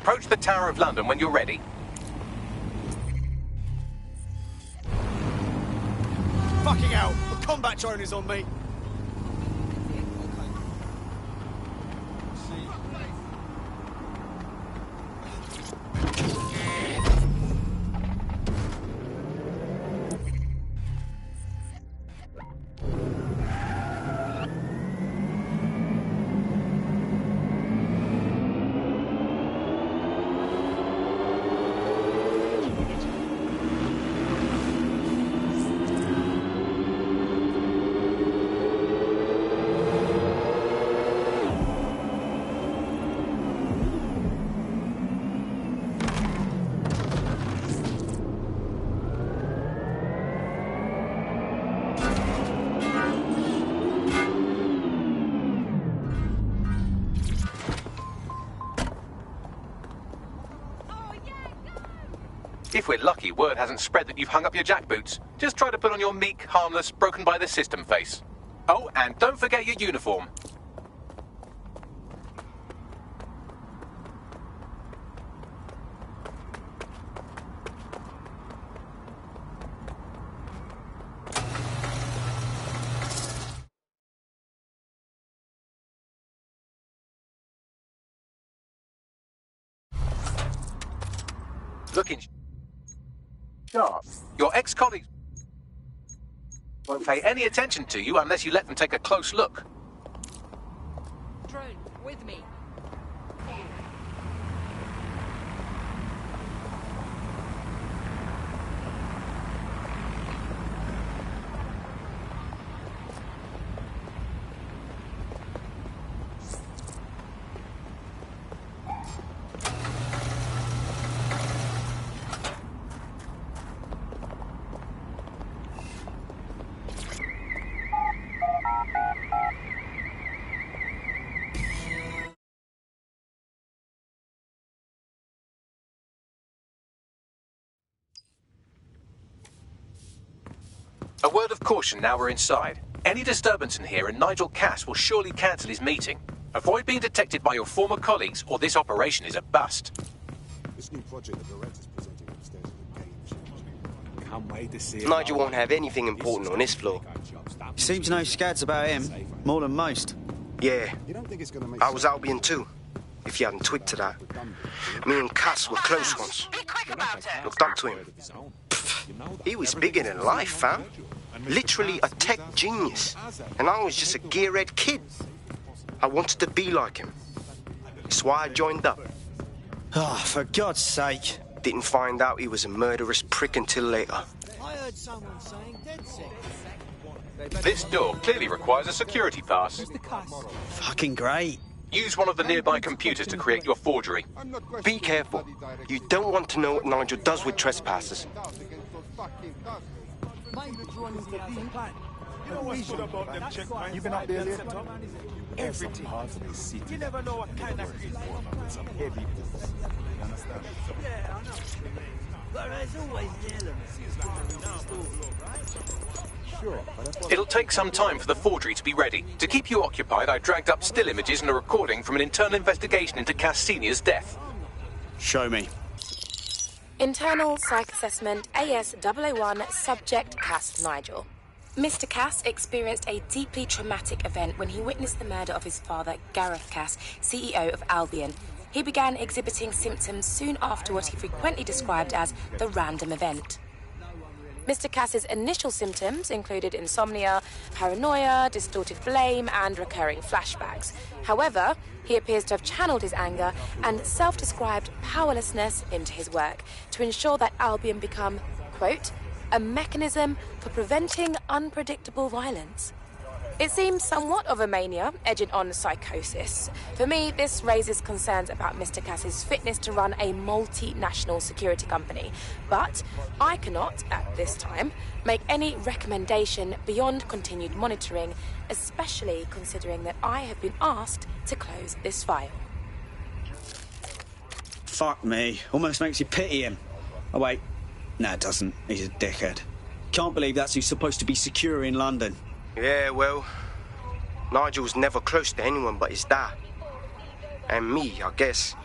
Approach the Tower of London when you're ready. Fucking hell! A combat drone is on me! If we're lucky, word hasn't spread that you've hung up your jackboots. Just try to put on your meek, harmless, broken by the system face. Oh, and don't forget your uniform. Looking sharp. Your ex-colleagues won't pay any attention to you unless you let them take a close look. Drone, with me. A word of caution now we're inside. Any disturbance in here and Nigel Cass will surely cancel his meeting. Avoid being detected by your former colleagues or this operation is a bust. This new project the director's presenting upstairs is a game changer. Can't wait to see it. Nigel won't have anything important on this floor. Seems no scads about him, more than most. Yeah, You don't think it's gonna make I was Albion too, if you hadn't twigged to that. Me and Cass were close once. Be quick about it. Looked up to him. He was bigger than life, fam. Literally a tech genius. And I was just a gearhead kid. I wanted to be like him. That's why I joined up. Oh, for God's sake. Didn't find out he was a murderous prick until later. I heard someone saying dead sick. This door clearly requires a security pass. Fucking great. Use one of the nearby computers to create your forgery. Be careful. You don't want to know what Nigel does with trespassers. You been up there lately? Everything. You never know what kind of some heavy business. You understand? Yeah, I know. But there's always the element. Sure, but that's what It'll take some time for the forgery to be ready. To keep you occupied, I dragged up still images and a recording from an internal investigation into Cass Senior's death. Show me. Internal Psych Assessment AS001 Subject Cass Nigel. Mr. Cass experienced a deeply traumatic event when he witnessed the murder of his father, Gareth Cass, CEO of Albion. He began exhibiting symptoms soon after what he frequently described as the random event. Mr. Cass's initial symptoms included insomnia, paranoia, distorted blame, and recurring flashbacks. However, he appears to have channeled his anger and self-described powerlessness into his work to ensure that Albion become, quote, a mechanism for preventing unpredictable violence. It seems somewhat of a mania, edging on psychosis. For me, this raises concerns about Mr. Cass's fitness to run a multinational security company. But I cannot, at this time, make any recommendation beyond continued monitoring, especially considering that I have been asked to close this file. Fuck me. Almost makes you pity him. Oh, wait. No, it doesn't. He's a dickhead. Can't believe that's who's supposed to be secure in London. Yeah, well, Nigel's never close to anyone but his dad. And me, I guess.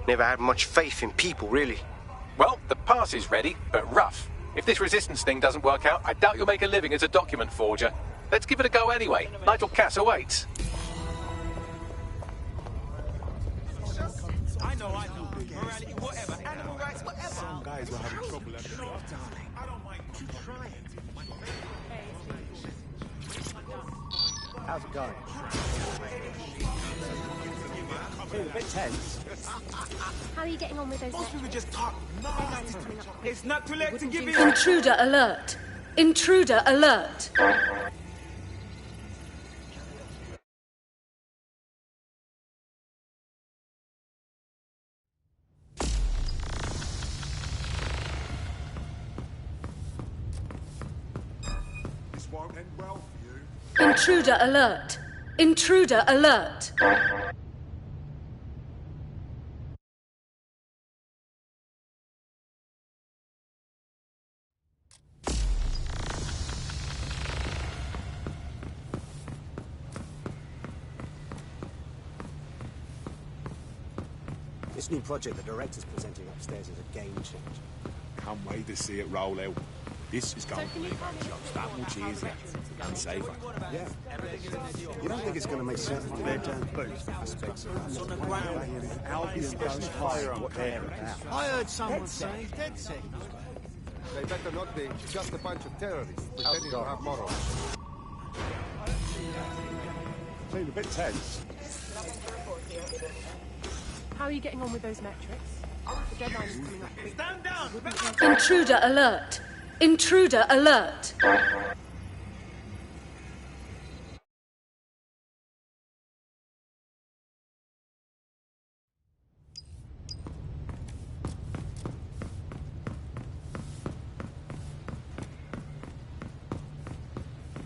Never had much faith in people, really. Well, the pass is ready, but rough. If this resistance thing doesn't work out, I doubt you'll make a living as a document forger. Let's give it a go anyway. Nigel Cass awaits. I know. Morality, whatever. Animal rights, whatever. Some guys were having trouble at the start. I don't mind you trying. How's it going? Feeling a bit tense. How are you getting on with those? We just talk. It's not too late to give in. Intruder alert! Intruder alert! This won't end well for you. Intruder alert! Intruder alert! This new project the director's presenting upstairs is a game changer. Can't wait to see it roll out. This is going to make our jobs that much easier and safer. Yeah. You don't think it's going to make sense to lay down both aspects of On the ground. Albion goes higher on what they're about. I heard someone say dead signals. They better not be just a bunch of terrorists pretending to have morals. Feeling a bit tense. How are you getting on with those metrics? The deadline is coming up quickly. Stand down. Intruder alert! Intruder alert!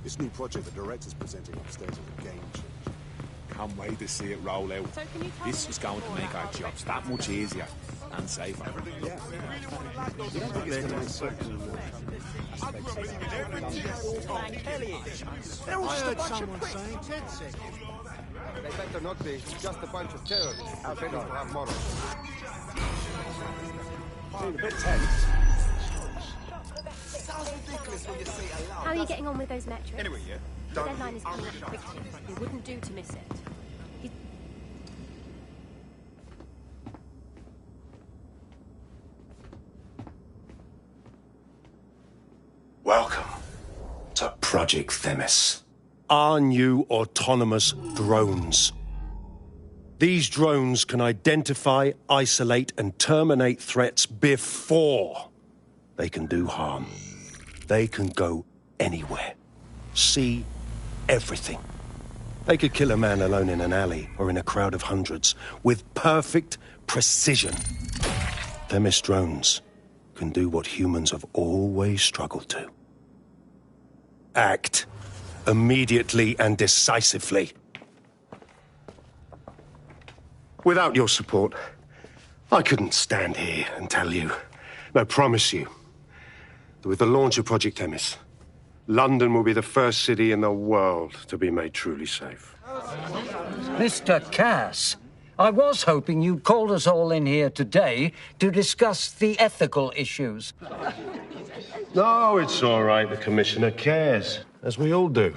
This new project the director's presenting upstairs is a game changer. Can't wait to see it roll out. This is going to make our jobs that much easier and safer. Yeah. You don't think it's going to make certain aspects of I heard someone say dead signals. They better not be just a bunch of terrorists pretending to have morals. Feeling a bit tense. How are you getting on with those metrics? Anyway, yeah. The deadline is coming up quickly. It wouldn't do to miss it. Welcome to Project Themis. Our new autonomous drones. These drones can identify, isolate, and terminate threats before they can do harm. They can go anywhere, see everything. They could kill a man alone in an alley or in a crowd of hundreds with perfect precision. Themis drones can do what humans have always struggled to. Act immediately and decisively. Without your support, I couldn't stand here and tell you, no, promise you, that with the launch of Project Themis, London will be the first city in the world to be made truly safe. Mr. Cass, I was hoping you'd called us all in here today to discuss the ethical issues. No, it's all right. The Commissioner cares, as we all do.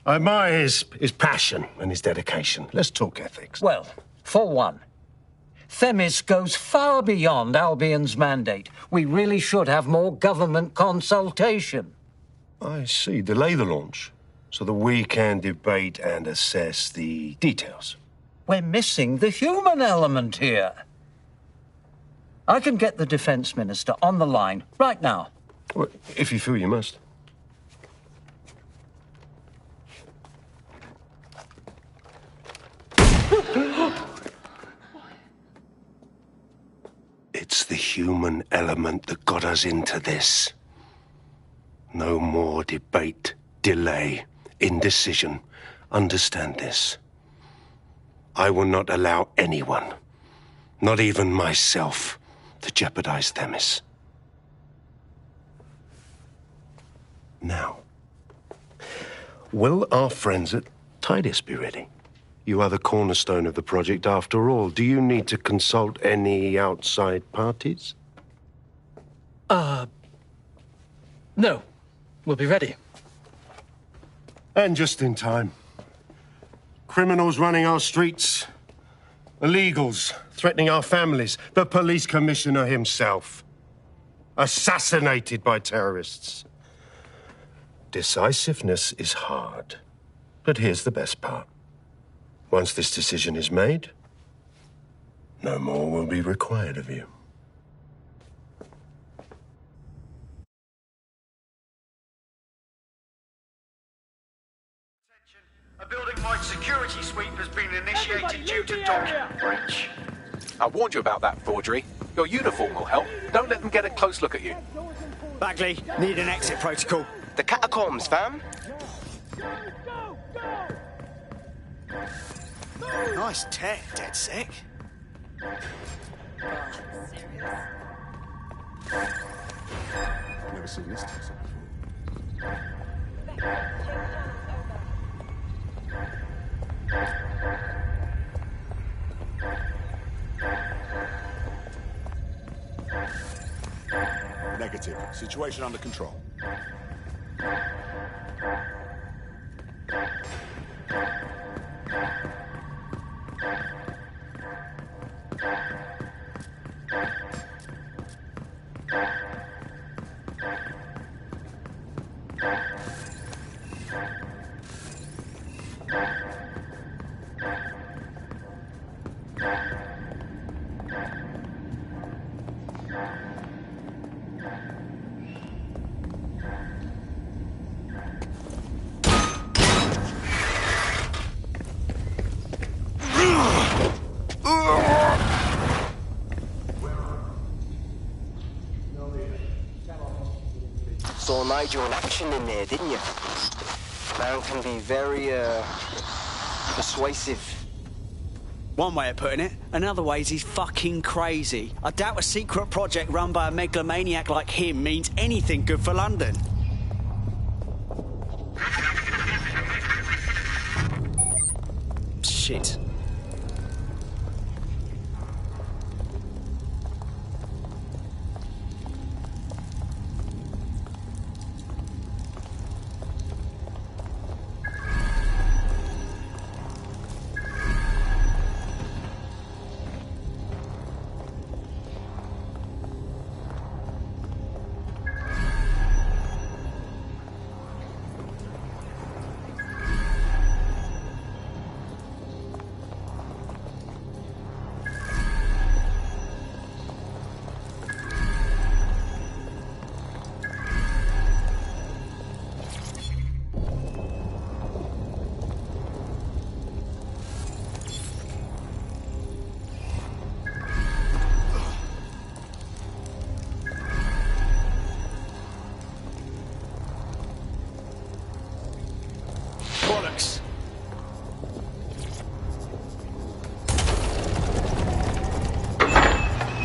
I admire his passion and his dedication. Let's talk ethics. Well, for one, Themis goes far beyond Albion's mandate. We really should have more government consultation. I see. Delay the launch so that we can debate and assess the details. We're missing the human element here. I can get the Defence Minister on the line right now. Well, if you feel you must. It's the human element that got us into this. No more debate, delay, indecision. Understand this. I will not allow anyone, not even myself, to jeopardize Themis. Now, will our friends at Tidus be ready? You are the cornerstone of the project after all. Do you need to consult any outside parties? No. We'll be ready. And just in time. Criminals running our streets. Illegals threatening our families. The police commissioner himself. Assassinated by terrorists. Decisiveness is hard. But here's the best part. Once this decision is made, no more will be required of you. A building-wide security sweep has been initiated due to document breach. I warned you about that forgery. Your uniform will help. Don't let them get a close look at you. Bagley, need an exit protocol. The catacombs, fam. Nice tech, dead sick. Never seen this Tesla before. Negative. Situation under control. Saw Nigel in action in there, didn't you? Man can be very, persuasive. One way of putting it. Another way is he's fucking crazy. I doubt a secret project run by a megalomaniac like him means anything good for London. Shit. Bollocks.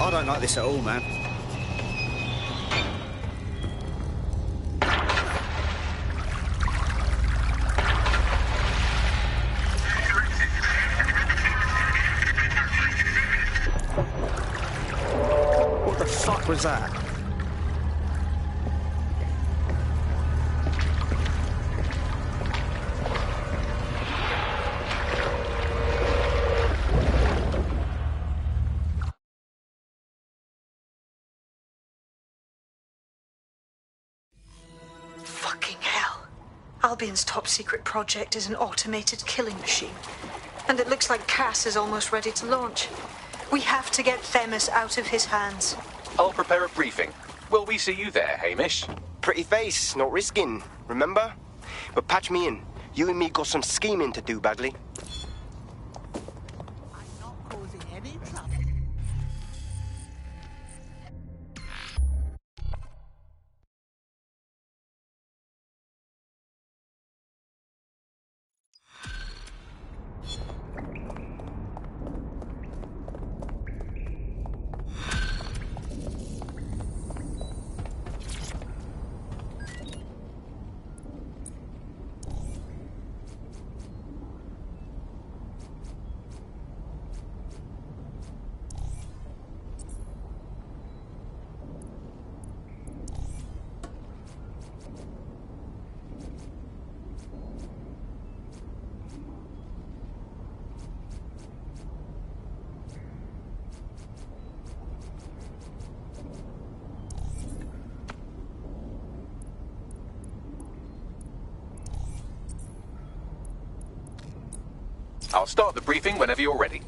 I don't like this at all, man. What the fuck was that? Fucking hell. Albion's top-secret project is an automated killing machine. And it looks like Cass is almost ready to launch. We have to get Themis out of his hands. I'll prepare a briefing. Will we see you there, Hamish? Pretty face, not risking, remember? But patch me in. You and me got some scheming to do, Bagley. I'm not causing any trouble. I'll start the briefing whenever you're ready.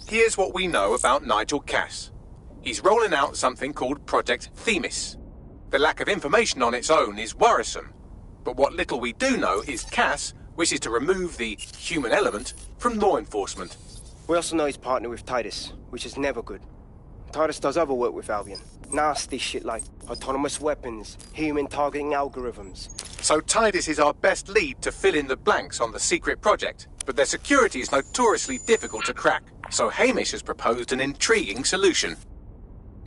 Here's what we know about Nigel Cass. He's rolling out something called Project Themis. The lack of information on its own is worrisome, but what little we do know is Cass wishes to remove the human element from law enforcement. We also know he's partnered with Titus, which is never good. Titus does other work with Albion. Nasty shit like autonomous weapons, human targeting algorithms. So Titus is our best lead to fill in the blanks on the secret project, but their security is notoriously difficult to crack. So Hamish has proposed an intriguing solution.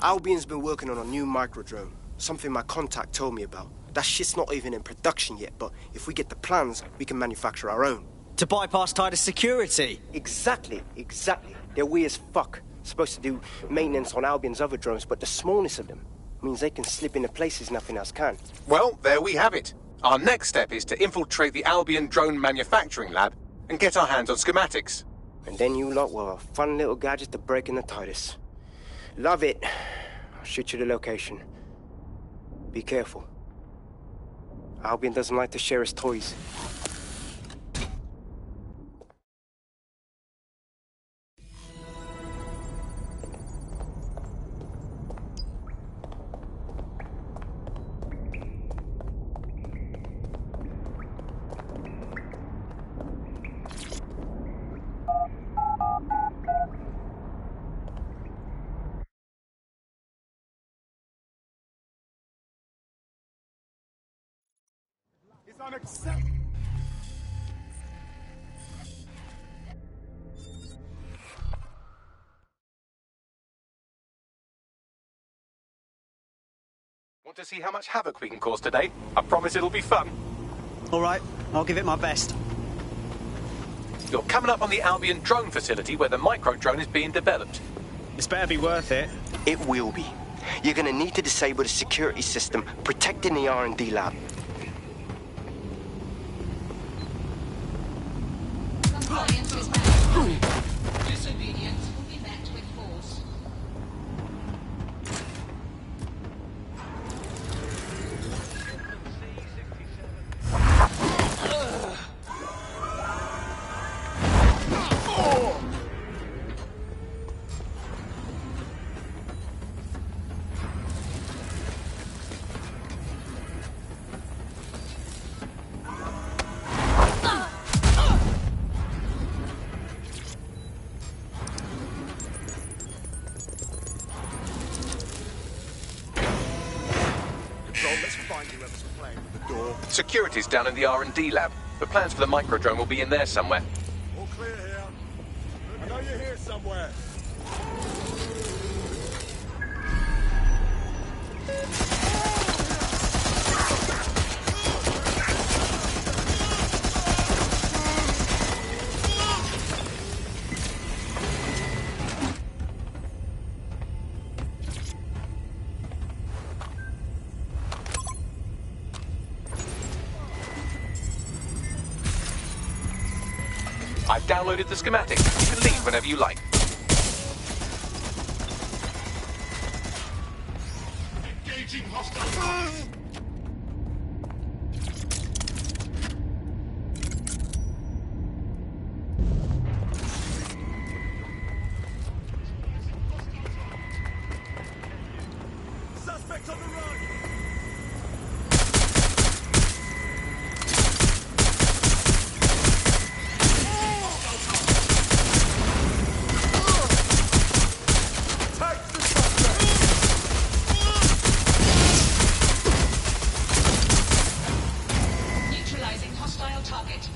Albion's been working on a new microdrone, something my contact told me about. That shit's not even in production yet, but if we get the plans, we can manufacture our own. To bypass Titus security? Exactly. They're weird as fuck. Supposed to do maintenance on Albion's other drones, but the smallness of them means they can slip into places nothing else can. Well, there we have it. Our next step is to infiltrate the Albion drone manufacturing lab and get our hands on schematics. And then you lot will have a fun little gadget to break in the Titus. Love it. I'll shoot you the location. Be careful. Albion doesn't like to share his toys. It's unacceptable. Want to see how much havoc we can cause today? I promise it'll be fun. All right, I'll give it my best. You're coming up on the Albion drone facility where the micro-drone is being developed. This better be worth it. It will be. You're gonna need to disable the security system protecting the R&D lab. Disobedience will be met with force. Security's down in the R&D lab. The plans for the microdrone will be in there somewhere. All clear here. I know you're here somewhere. I've downloaded the schematic. You can leave whenever you like. Engaging hostile. Suspect on the run. Neutralizing hostile target.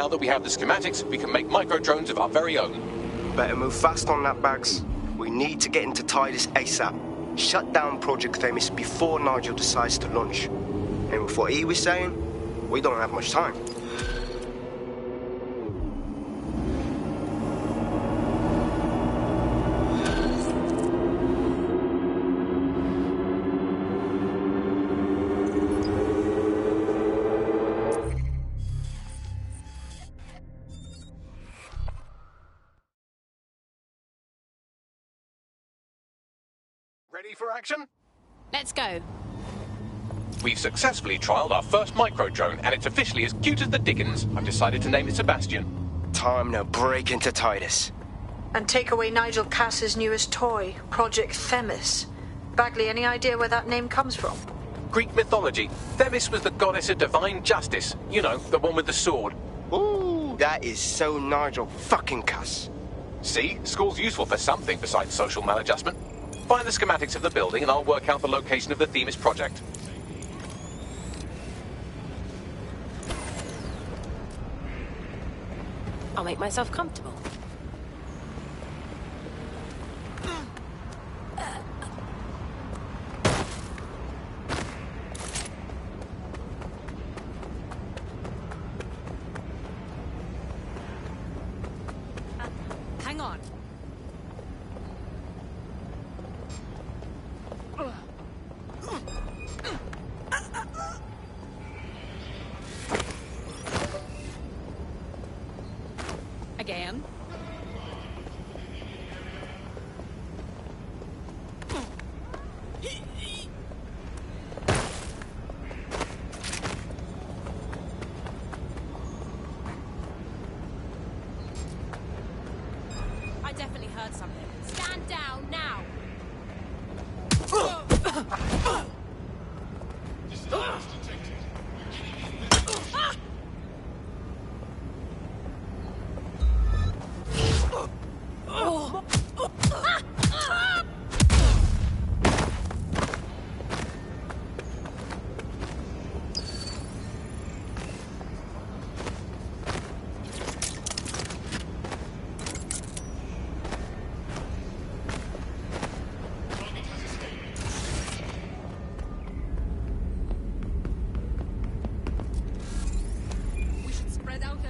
Now that we have the schematics, we can make micro-drones of our very own. Better move fast on that, Bags. We need to get into Titus ASAP. Shut down Project Themis before Nigel decides to launch. And with what he was saying, we don't have much time. Ready for action? Let's go. We've successfully trialled our first micro-drone, and it's officially as cute as the dickens. I've decided to name it Sebastian. Time to break into Titus. And take away Nigel Cass's newest toy, Project Themis. Bagley, any idea where that name comes from? Greek mythology. Themis was the goddess of divine justice. You know, the one with the sword. Ooh, that is so Nigel fucking Cass. See? School's useful for something besides social maladjustment. Find the schematics of the building and I'll work out the location of the Themis project. I'll make myself comfortable. Hang on. Again. I definitely heard something. Stand down now.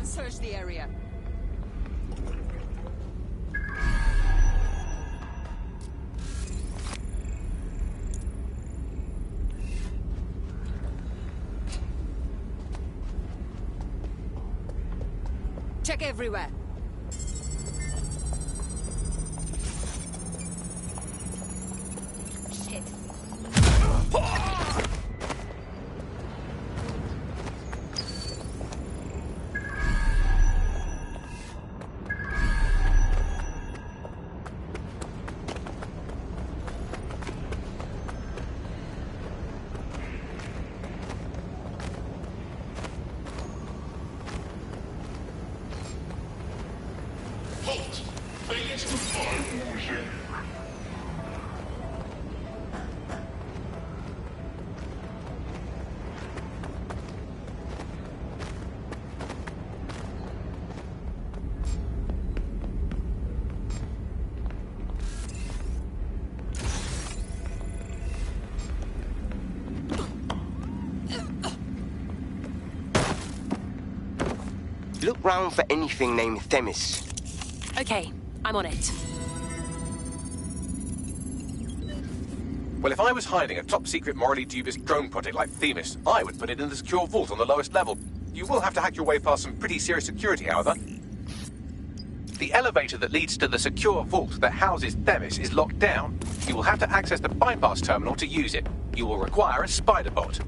Search the area. Check everywhere. Shit. Look round for anything named Themis. Okay, I'm on it. Well, if I was hiding a top-secret, morally dubious drone project like Themis, I would put it in the secure vault on the lowest level. You will have to hack your way past some pretty serious security, however. The elevator that leads to the secure vault that houses Themis is locked down. You will have to access the bypass terminal to use it. You will require a spider bot.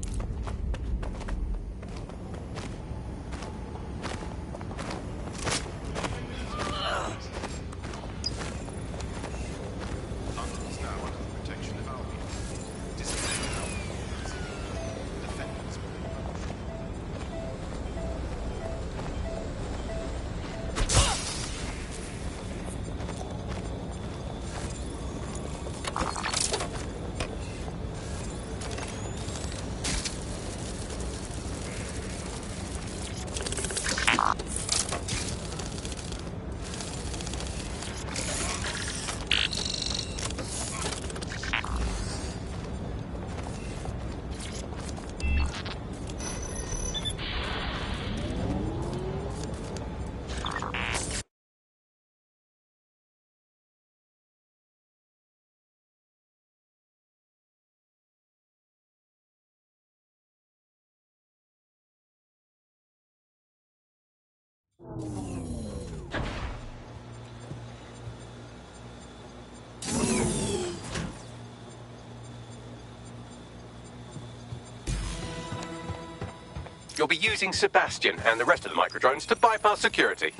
You'll be using Sebastian and the rest of the microdrones to bypass security.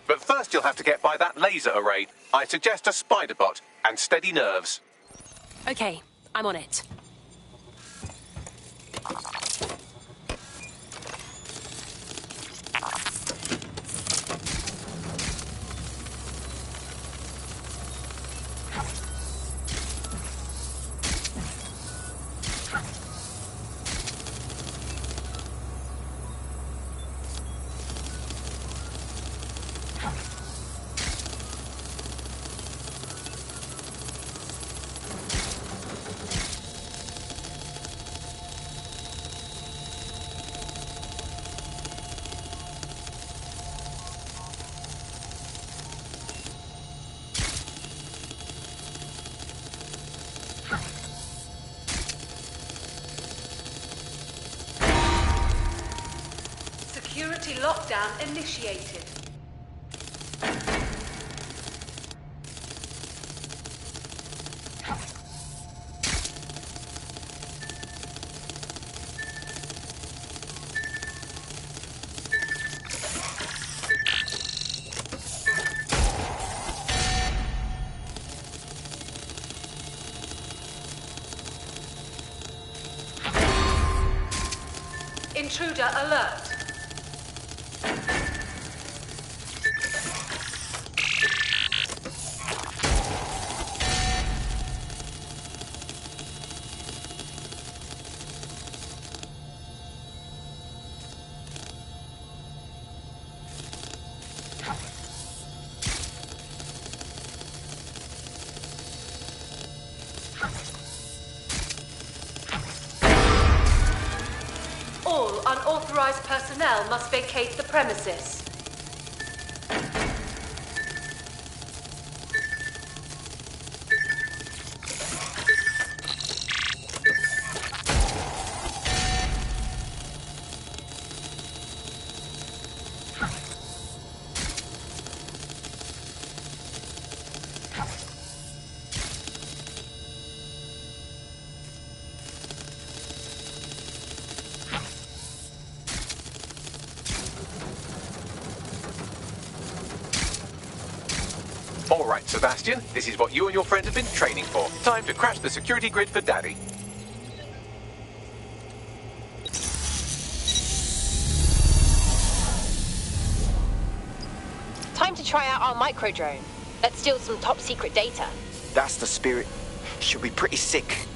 But first you'll have to get by that laser array. I suggest a spider bot and steady nerves. Okay, I'm on it. Security lockdown initiated. Intruder alert. All unauthorized personnel must vacate the premises. All right, Sebastian, this is what you and your friends have been training for. Time to crash the security grid for Daddy. Time to try out our microdrone. Let's steal some top secret data. That's the spirit. She'll be pretty sick.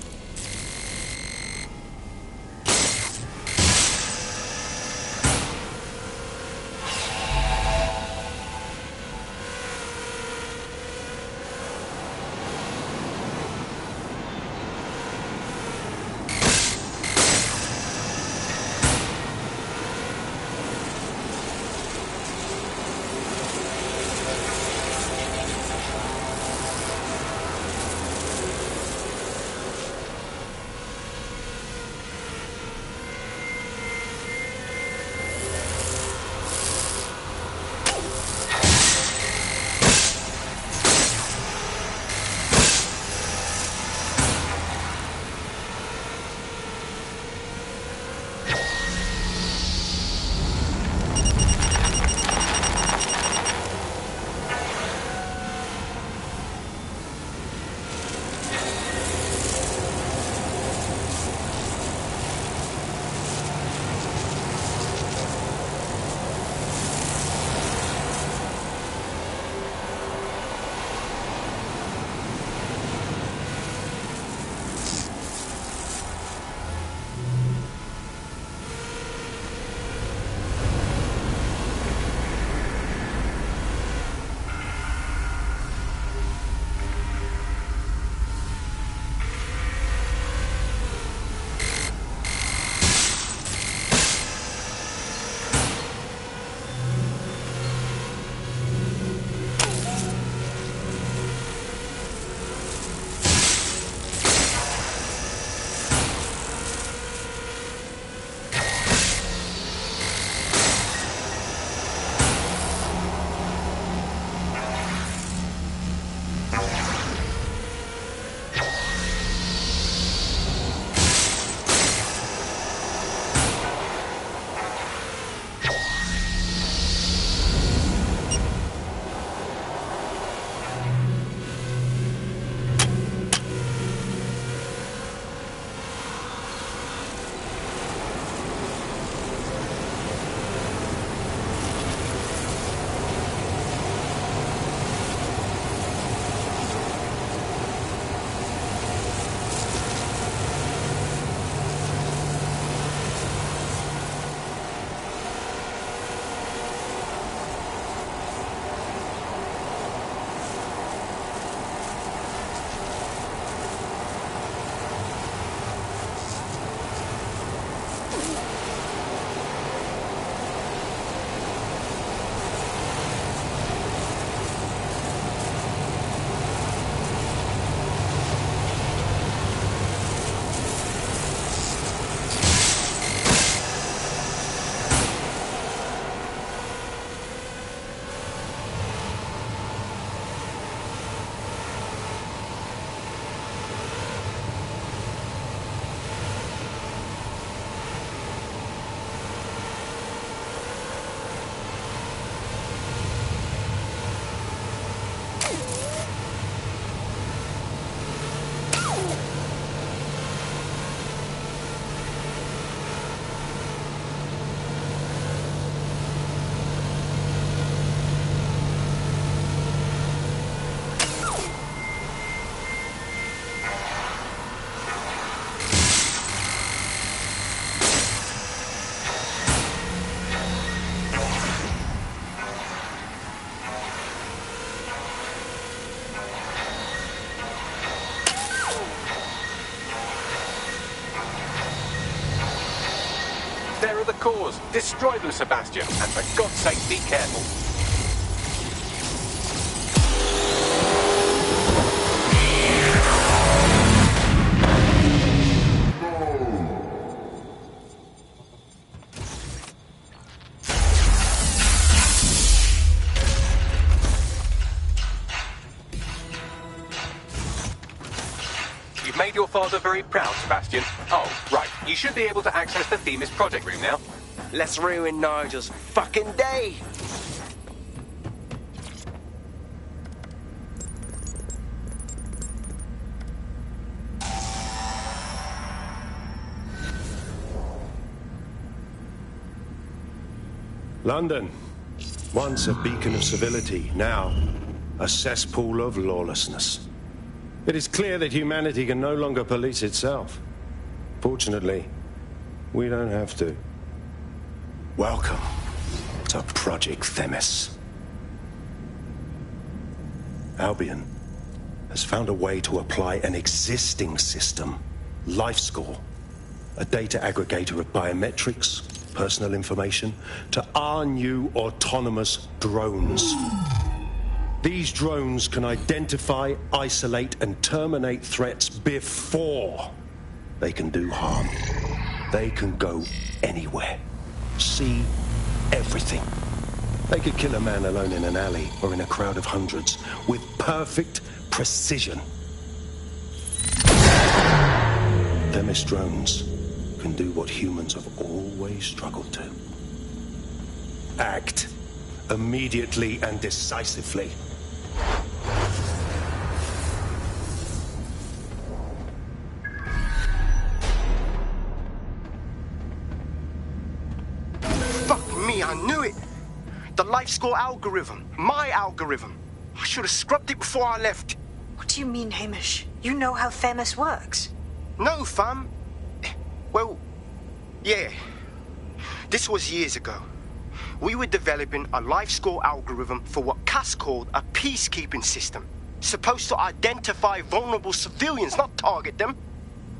cause. Destroy them, Sebastian. And for God's sake, be careful. You've made your father very proud, Sebastian. Oh, right. You should be able to access the Themis project room now. Let's ruin Nigel's fucking day. London, once a beacon of civility, now a cesspool of lawlessness. It is clear that humanity can no longer police itself. Fortunately, we don't have to. Welcome to Project Themis. Albion has found a way to apply an existing system, LifeScore, a data aggregator of biometrics, personal information, to our new autonomous drones. These drones can identify, isolate, and terminate threats before they can do harm. They can go anywhere, see everything. They could kill a man alone in an alley or in a crowd of hundreds with perfect precision. Themis drones can do what humans have always struggled to. Act immediately and decisively. Fuck me, I knew it! The LifeScore algorithm. My algorithm. I should have scrubbed it before I left. What do you mean, Hamish? You know how Themis works. No, fam. Well, yeah. This was years ago. We were developing a LifeScore algorithm for what Cass called a peacekeeping system. Supposed to identify vulnerable civilians, not target them.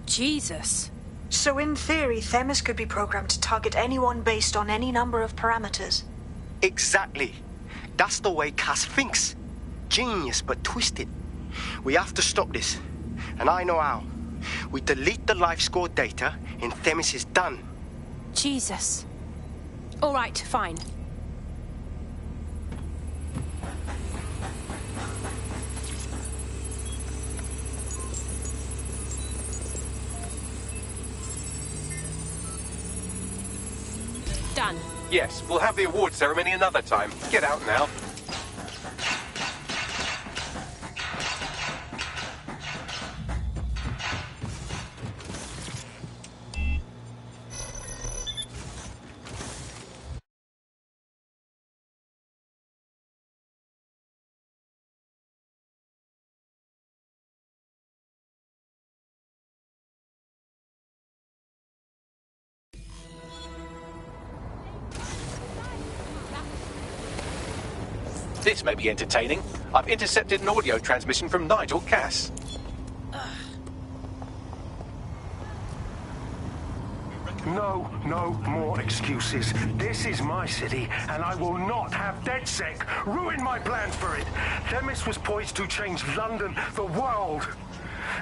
Jesus. So in theory, Themis could be programmed to target anyone based on any number of parameters. Exactly. That's the way Cass thinks. Genius, but twisted. We have to stop this. And I know how. We delete the LifeScore data and Themis is done. Jesus. All right, fine. Done. Yes, we'll have the award ceremony another time. Get out now. This may be entertaining. I've intercepted an audio transmission from Nigel Cass. No more excuses. This is my city, and I will not have DedSec ruin my plans for it. Themis was poised to change London, the world.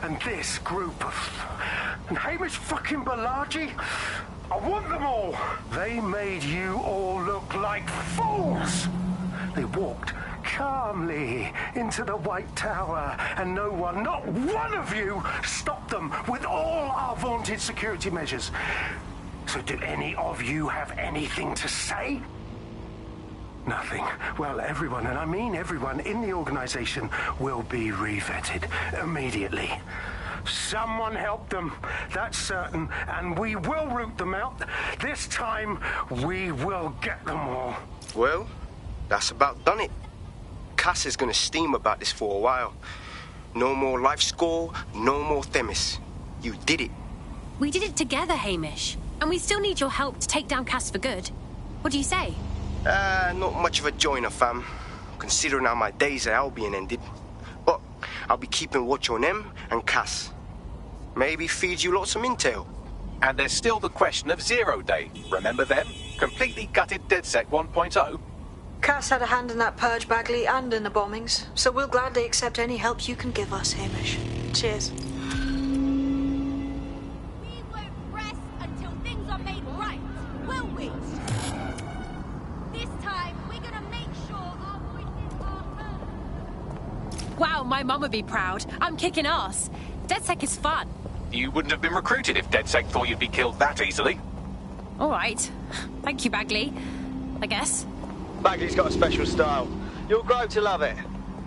And this group of... And Hamish fucking Balaji? I want them all. They made you all look like fools. They walked calmly into the White Tower, and no one, not one of you, stopped them with all our vaunted security measures. So do any of you have anything to say? Nothing. Well, everyone, and I mean everyone in the organization, will be re-vetted immediately. Someone help them, that's certain, and we will root them out. This time, we will get them all. Well, that's about done it. Cass is gonna steam about this for a while. No more LifeScore, no more Themis. You did it. We did it together, Hamish. And we still need your help to take down Cass for good. What do you say? Not much of a joiner, fam. Considering how my days at Albion ended. But I'll be keeping watch on them and Cass. Maybe feed you lots of intel. And there's still the question of Zero Day. Remember them? Completely gutted DedSec 1.0? Cass had a hand in that purge, Bagley, and in the bombings, so we'll gladly accept any help you can give us, Hamish. Cheers. We won't rest until things are made right, will we? This time, we're gonna make sure our voices are heard. Wow, my mum would be proud. I'm kicking ass. DedSec is fun. You wouldn't have been recruited if DedSec thought you'd be killed that easily. All right. Thank you, Bagley. I guess. Bagley's got a special style. You'll grow to love it.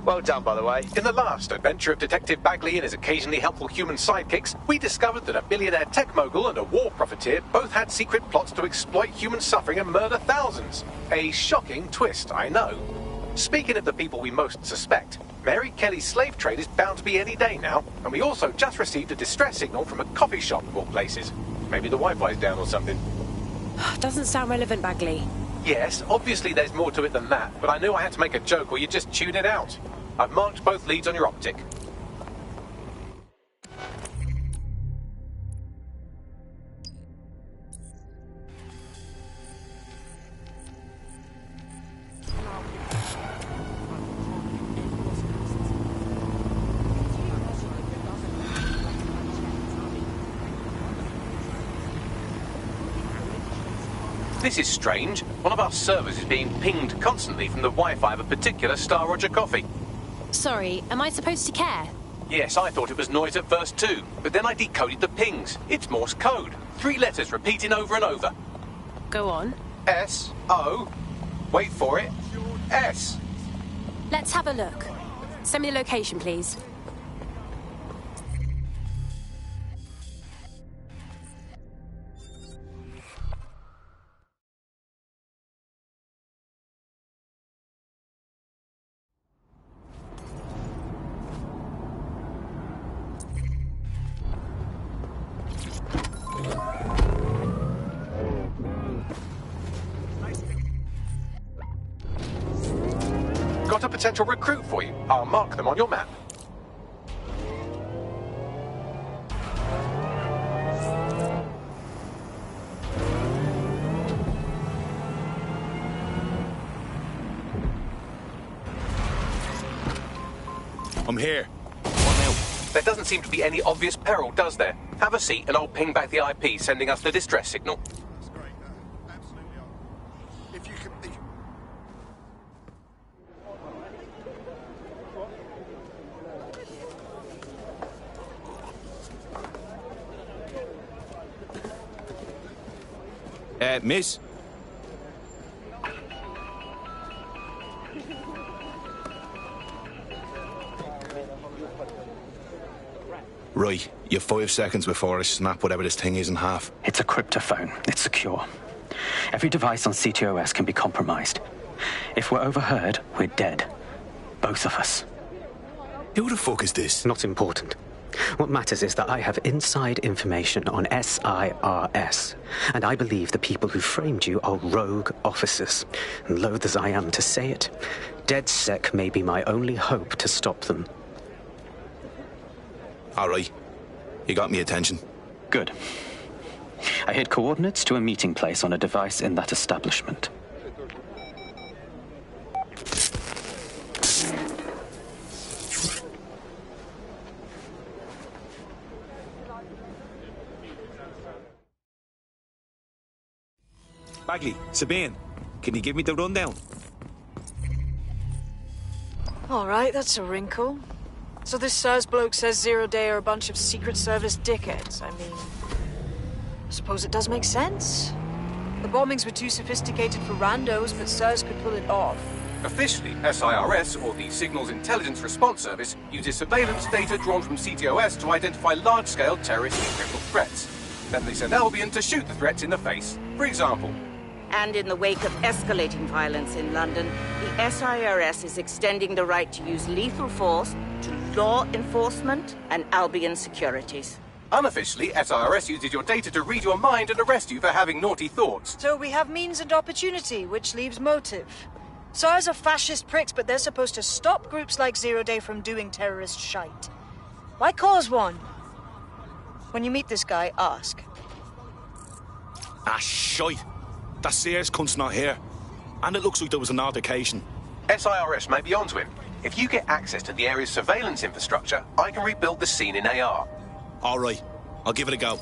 Well done, by the way. In the last adventure of Detective Bagley and his occasionally helpful human sidekicks, we discovered that a billionaire tech mogul and a war profiteer both had secret plots to exploit human suffering and murder thousands. A shocking twist, I know. Speaking of the people we most suspect, Mary Kelly's slave trade is bound to be any day now, and we also just received a distress signal from a coffee shop of all places. Maybe the Wi-Fi's down or something. Doesn't sound relevant, Bagley. Yes, obviously there's more to it than that, but I knew I had to make a joke or you'd just tune it out. I've marked both leads on your optic. This is strange. One of our servers is being pinged constantly from the Wi-Fi of a particular Star Roger coffee. Sorry, am I supposed to care? Yes, I thought it was noise at first too, but then I decoded the pings. It's Morse code. 3 letters repeating over and over. Go on. S-O. Wait for it. S. Let's have a look. Send me the location, please. Got a potential recruit for you. I'll mark them on your map. I'm here. There doesn't seem to be any obvious peril, does there? Have a seat and I'll ping back the IP sending us the distress signal. Miss? Right, you've 5 seconds before I snap whatever this thing is in half. It's a cryptophone. It's secure. Every device on CTOS can be compromised. If we're overheard, we're dead. Both of us. Who the fuck is this? Not important. What matters is that I have inside information on SIRS, and I believe the people who framed you are rogue officers. And loath as I am to say it, DedSec may be my only hope to stop them. All right. You got me attention. Good. I hid coordinates to a meeting place on a device in that establishment. Bagley, Sabine, can you give me the rundown? All right, that's a wrinkle. So this SIRS bloke says Zero Day are a bunch of Secret Service dickheads. I mean, I suppose it does make sense. The bombings were too sophisticated for randos, but SIRS could pull it off. Officially, SIRS, or the Signals Intelligence Response Service, uses surveillance data drawn from CTOS to identify large-scale terrorist and criminal threats. Then they send Albion to shoot the threats in the face. For example. And in the wake of escalating violence in London, the SIRS is extending the right to use lethal force to law enforcement and Albion securities. Unofficially, SIRS uses your data to read your mind and arrest you for having naughty thoughts. So we have means and opportunity, which leaves motive. SIRS are fascist pricks, but they're supposed to stop groups like Zero Day from doing terrorist shite. Why cause one? When you meet this guy, ask. Ah, shite. That Sears cunt's not here. And it looks like there was an altercation. SIRS may be onto him. If you get access to the area's surveillance infrastructure, I can rebuild the scene in AR. All right. I'll give it a go.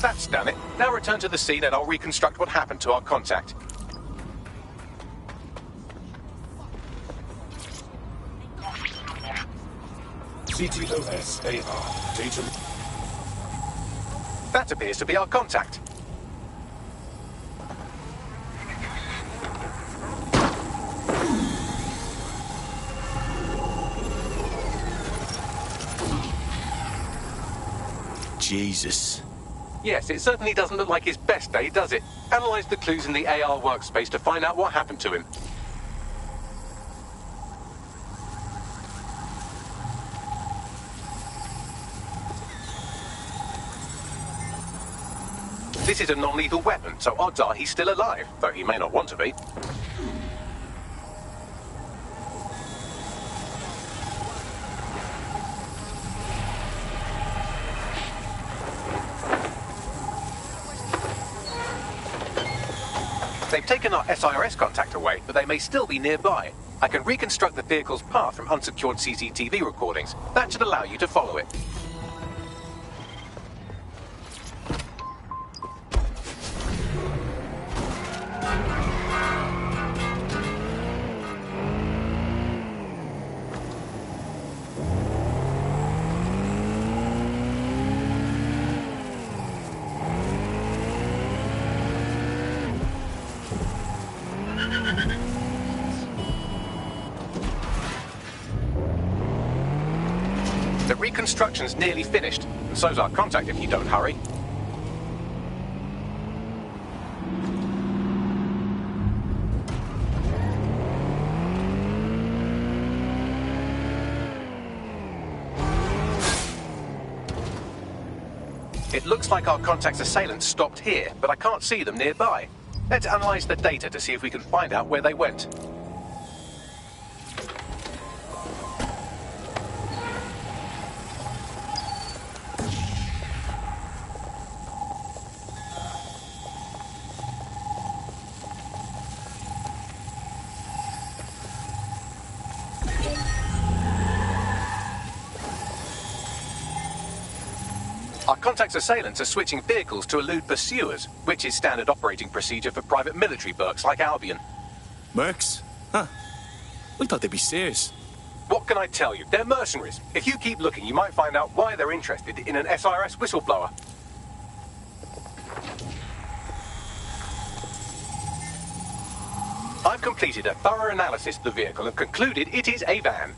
That's done it. Now return to the scene and I'll reconstruct what happened to our contact. CTOS-AR. Data... That appears to be our contact. Jesus. Yes, it certainly doesn't look like his best day, does it? Analyze the clues in the AR workspace to find out what happened to him. This is a non-lethal weapon, so odds are he's still alive, though he may not want to be. They've taken our SIRS contact away, but they may still be nearby. I can reconstruct the vehicle's path from unsecured CCTV recordings. That should allow you to follow it. The reconstruction's nearly finished, and so's our contact if you don't hurry. It looks like our contact's assailants stopped here, but I can't see them nearby. Let's analyze the data to see if we can find out where they went. Our contact's assailants are switching vehicles to elude pursuers, which is standard operating procedure for private military mercs like Albion. Mercs? Huh. I thought they'd be Sears. What can I tell you? They're mercenaries. If you keep looking, you might find out why they're interested in an SIRS whistleblower. I've completed a thorough analysis of the vehicle and concluded it is a van.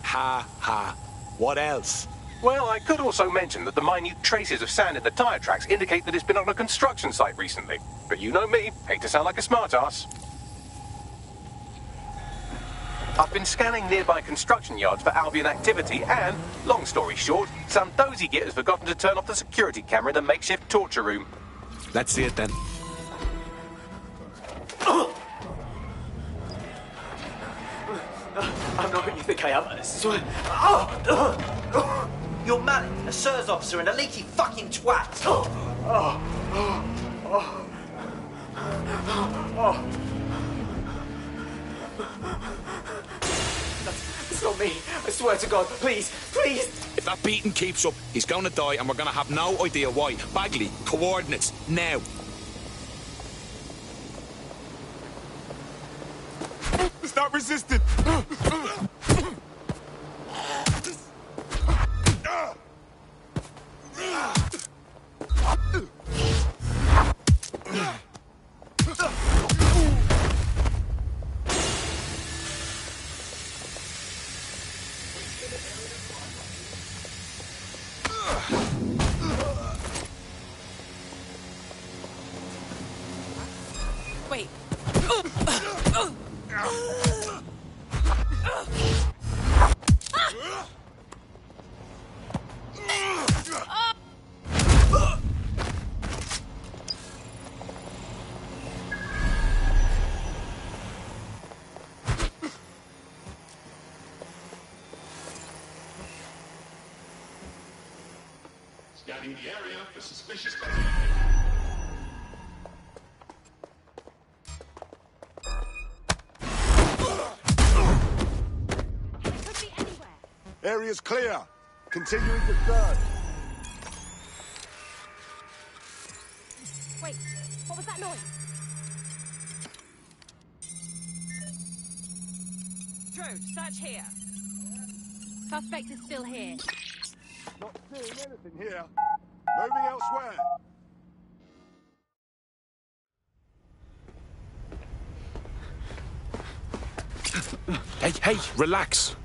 Ha ha. What else? Well, I could also mention that the minute traces of sand in the tyre tracks indicate that it's been on a construction site recently. But you know me, hate to sound like a smartass. I've been scanning nearby construction yards for Albion activity and, long story short, some dozy git has forgotten to turn off the security camera in the makeshift torture room. Let's see it then. I'm not what you think I am, I swear. You're Malik, a SIRS officer and a leaky fucking twat. That's not me. I swear to God. Please, please. If that beating keeps up, he's going to die and we're going to have no idea why. Bagley, coordinates, now. Stop resisting! Wait. Scanning the area for suspicious. Area's clear. Continuing to search. Wait, what was that noise? Drone, search here. Suspect is still here. Not seeing anything here. Moving elsewhere. Hey, relax.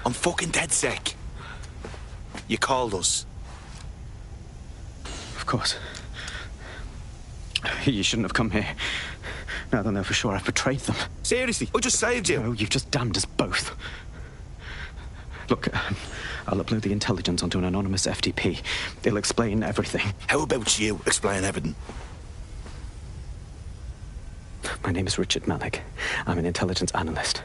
I'm fucking dead sick. You called us. Of course. You shouldn't have come here. Now they'll know for sure I've betrayed them. Seriously, I just saved you. No, you've just damned us both. Look, I'll upload the intelligence onto an anonymous FTP. They'll explain everything. How about you explain everything? My name is Richard Malik. I'm an intelligence analyst.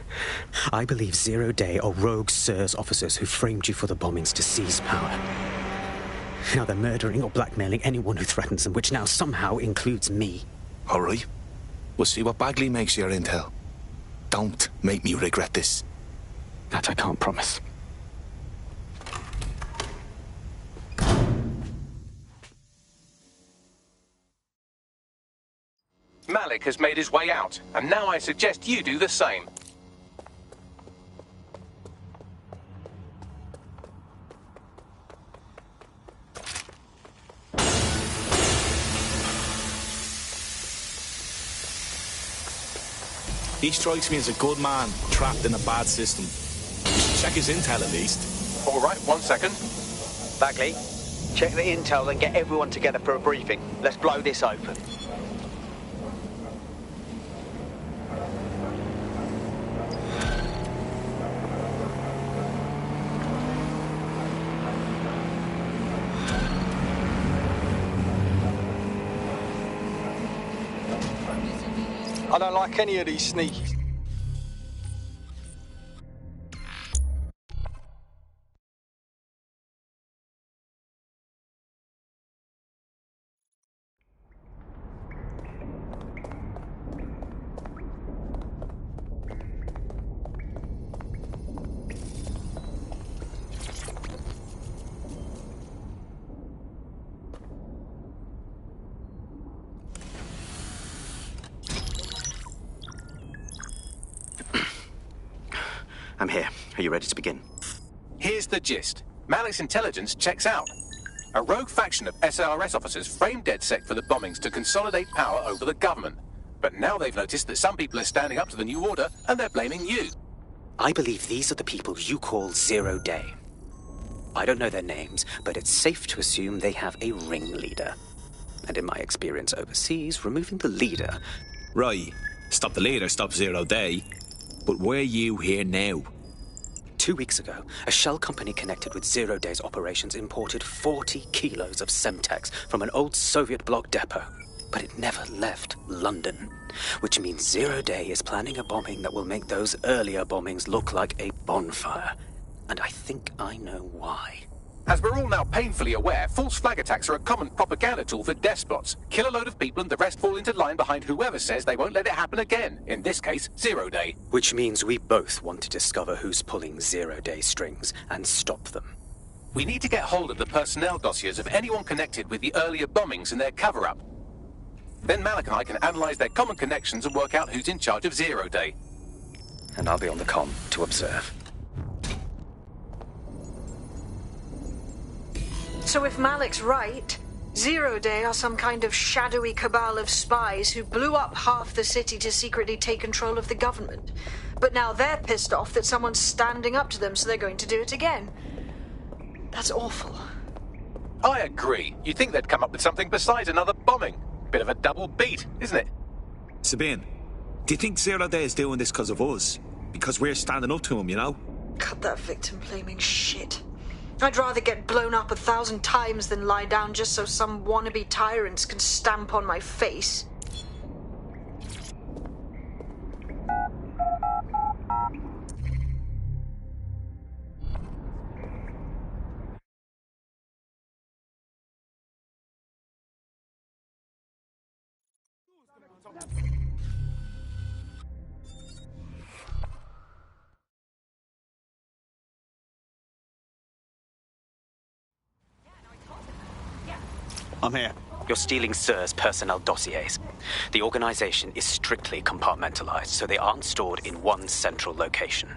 I believe Zero Day are rogue SIRS officers who framed you for the bombings to seize power. Now they're murdering or blackmailing anyone who threatens them, which now somehow includes me. All right. We'll see what Bagley makes your intel. Don't make me regret this. That I can't promise. Malik has made his way out, and now I suggest you do the same. He strikes me as a good man, trapped in a bad system. We should check his intel at least. All right, 1 second. Bagley, check the intel and get everyone together for a briefing. Let's blow this open. I don't like any of these sneakies. I'm here. Are you ready to begin? Here's the gist. Malik's intelligence checks out. A rogue faction of SARS officers framed DedSec for the bombings to consolidate power over the government. But now they've noticed that some people are standing up to the new order, and they're blaming you. I believe these are the people you call Zero Day. I don't know their names, but it's safe to assume they have a ringleader. And in my experience overseas, removing the leader... Right. Stop the leader, stop Zero Day. But why are you here now? 2 weeks ago, a shell company connected with Zero Day's operations imported 40 kilos of Semtex from an old Soviet bloc depot. But it never left London, which means Zero Day is planning a bombing that will make those earlier bombings look like a bonfire. And I think I know why. As we're all now painfully aware, false flag attacks are a common propaganda tool for despots. Kill a load of people and the rest fall into line behind whoever says they won't let it happen again. In this case, Zero Day. Which means we both want to discover who's pulling Zero Day strings and stop them. We need to get hold of the personnel dossiers of anyone connected with the earlier bombings and their cover-up. Then Malik and I can analyze their common connections and work out who's in charge of Zero Day. and I'll be on the comm to observe. So if Malik's right, Zero Day are some kind of shadowy cabal of spies who blew up half the city to secretly take control of the government. But now they're pissed off that someone's standing up to them, so they're going to do it again. That's awful. I agree. You'd think they'd come up with something besides another bombing. Bit of a double beat, isn't it? Sabine, do you think Zero Day is doing this because of us? Because we're standing up to him, you know? Cut that victim-blaming shit. I'd rather get blown up 1,000 times than lie down just so some wannabe tyrants can stamp on my face. I'm here. You're stealing SIR's personnel dossiers. The organization is strictly compartmentalized, so they aren't stored in one central location.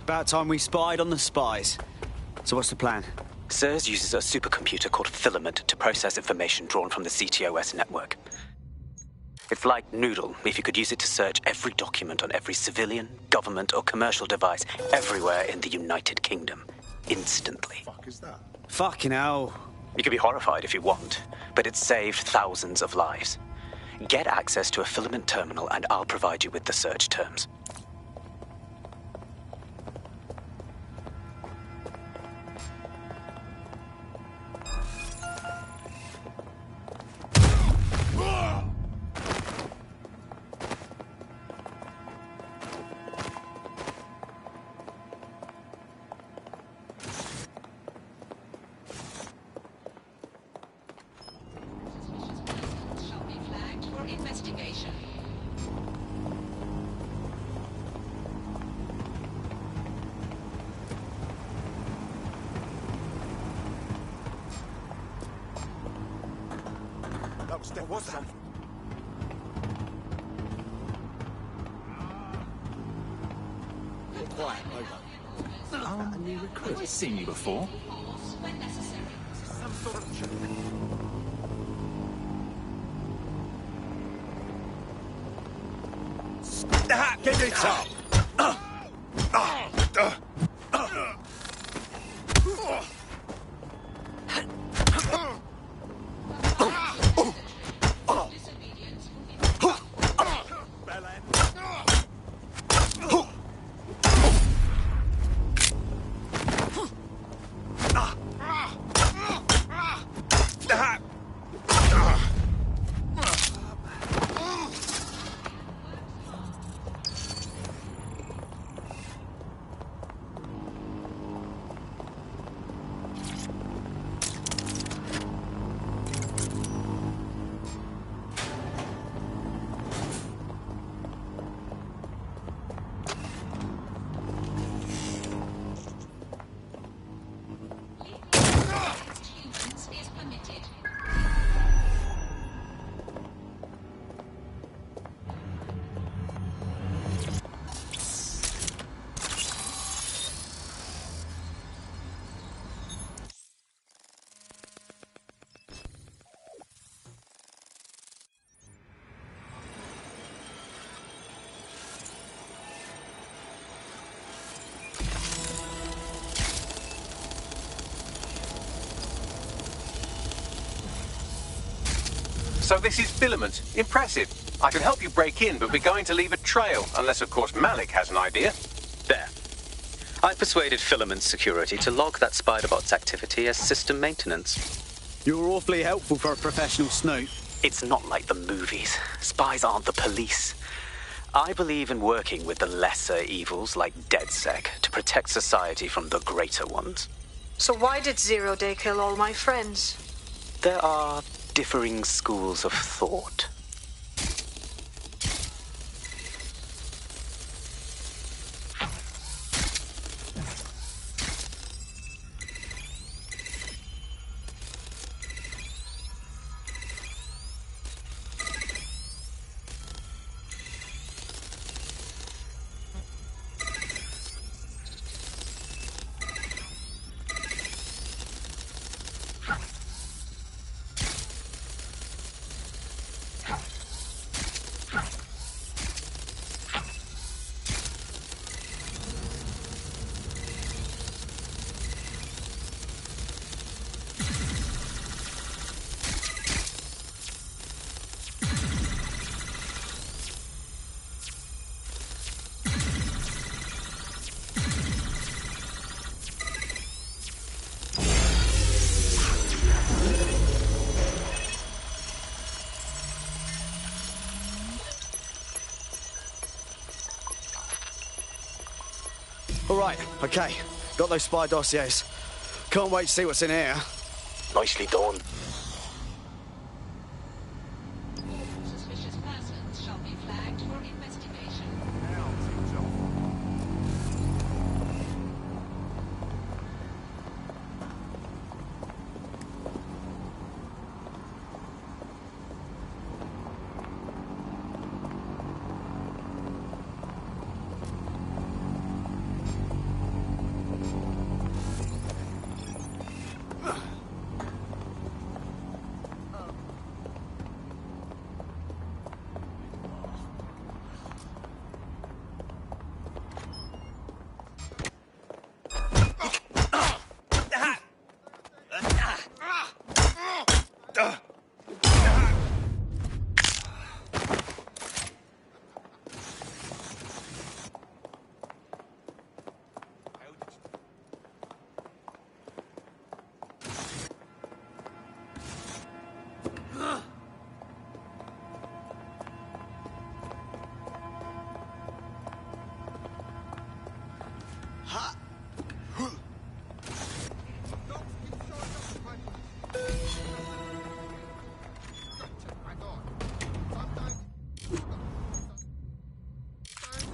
About time we spied on the spies. So what's the plan? SIRS uses a supercomputer called Filament to process information drawn from the CTOS network. It's like Noodle if you could use it to search every document on every civilian, government, or commercial device everywhere in the United Kingdom. Instantly. Fuck is that? Fucking hell. You can be horrified if you want, but it's saved thousands of lives. Get access to a Filament terminal and I'll provide you with the search terms. Investigation. That was something. Quiet, over. A new recruit. I've seen you before. When necessary. Some sort of trick. Get it up! So this is Filament. Impressive. I can help you break in, but we're going to leave a trail, unless, of course, Malik has an idea. There. I persuaded Filament Security to log that Spiderbot's activity as system maintenance. You're awfully helpful for a professional snoop. It's not like the movies. Spies aren't the police. I believe in working with the lesser evils like DedSec to protect society from the greater ones. So why did Zero Day kill all my friends? There are differing schools of thought. All right, okay. Got those spy dossiers. Can't wait to see what's in here. Nicely done. Suspicious persons shall be flagged for investigation.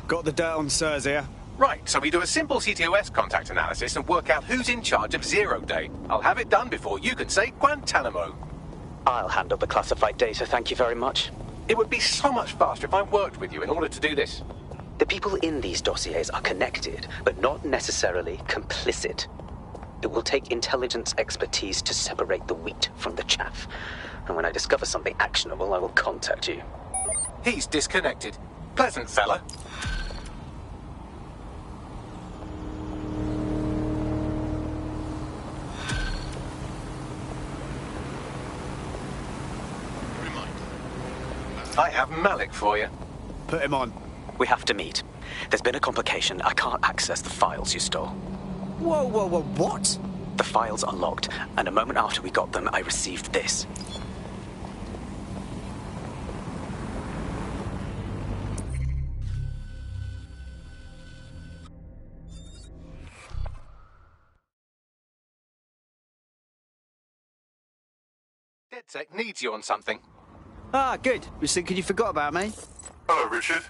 Got the dirt on Sirs here. Right, so we do a simple CTOS contact analysis and work out who's in charge of Zero Day. I'll have it done before you can say Guantanamo. I'll handle the classified data, thank you very much. It would be so much faster if I worked with you in order to do this. The people in these dossiers are connected, but not necessarily complicit. It will take intelligence expertise to separate the wheat from the chaff. And when I discover something actionable, I will contact you. He's disconnected. Pleasant fella. I have Malik for you. Put him on. We have to meet. There's been a complication. I can't access the files you stole. Whoa, what? The files are locked, and a moment after we got them, I received this. DedSec needs you on something. Ah, good. Was thinking you forgot about me. Hello, Richard.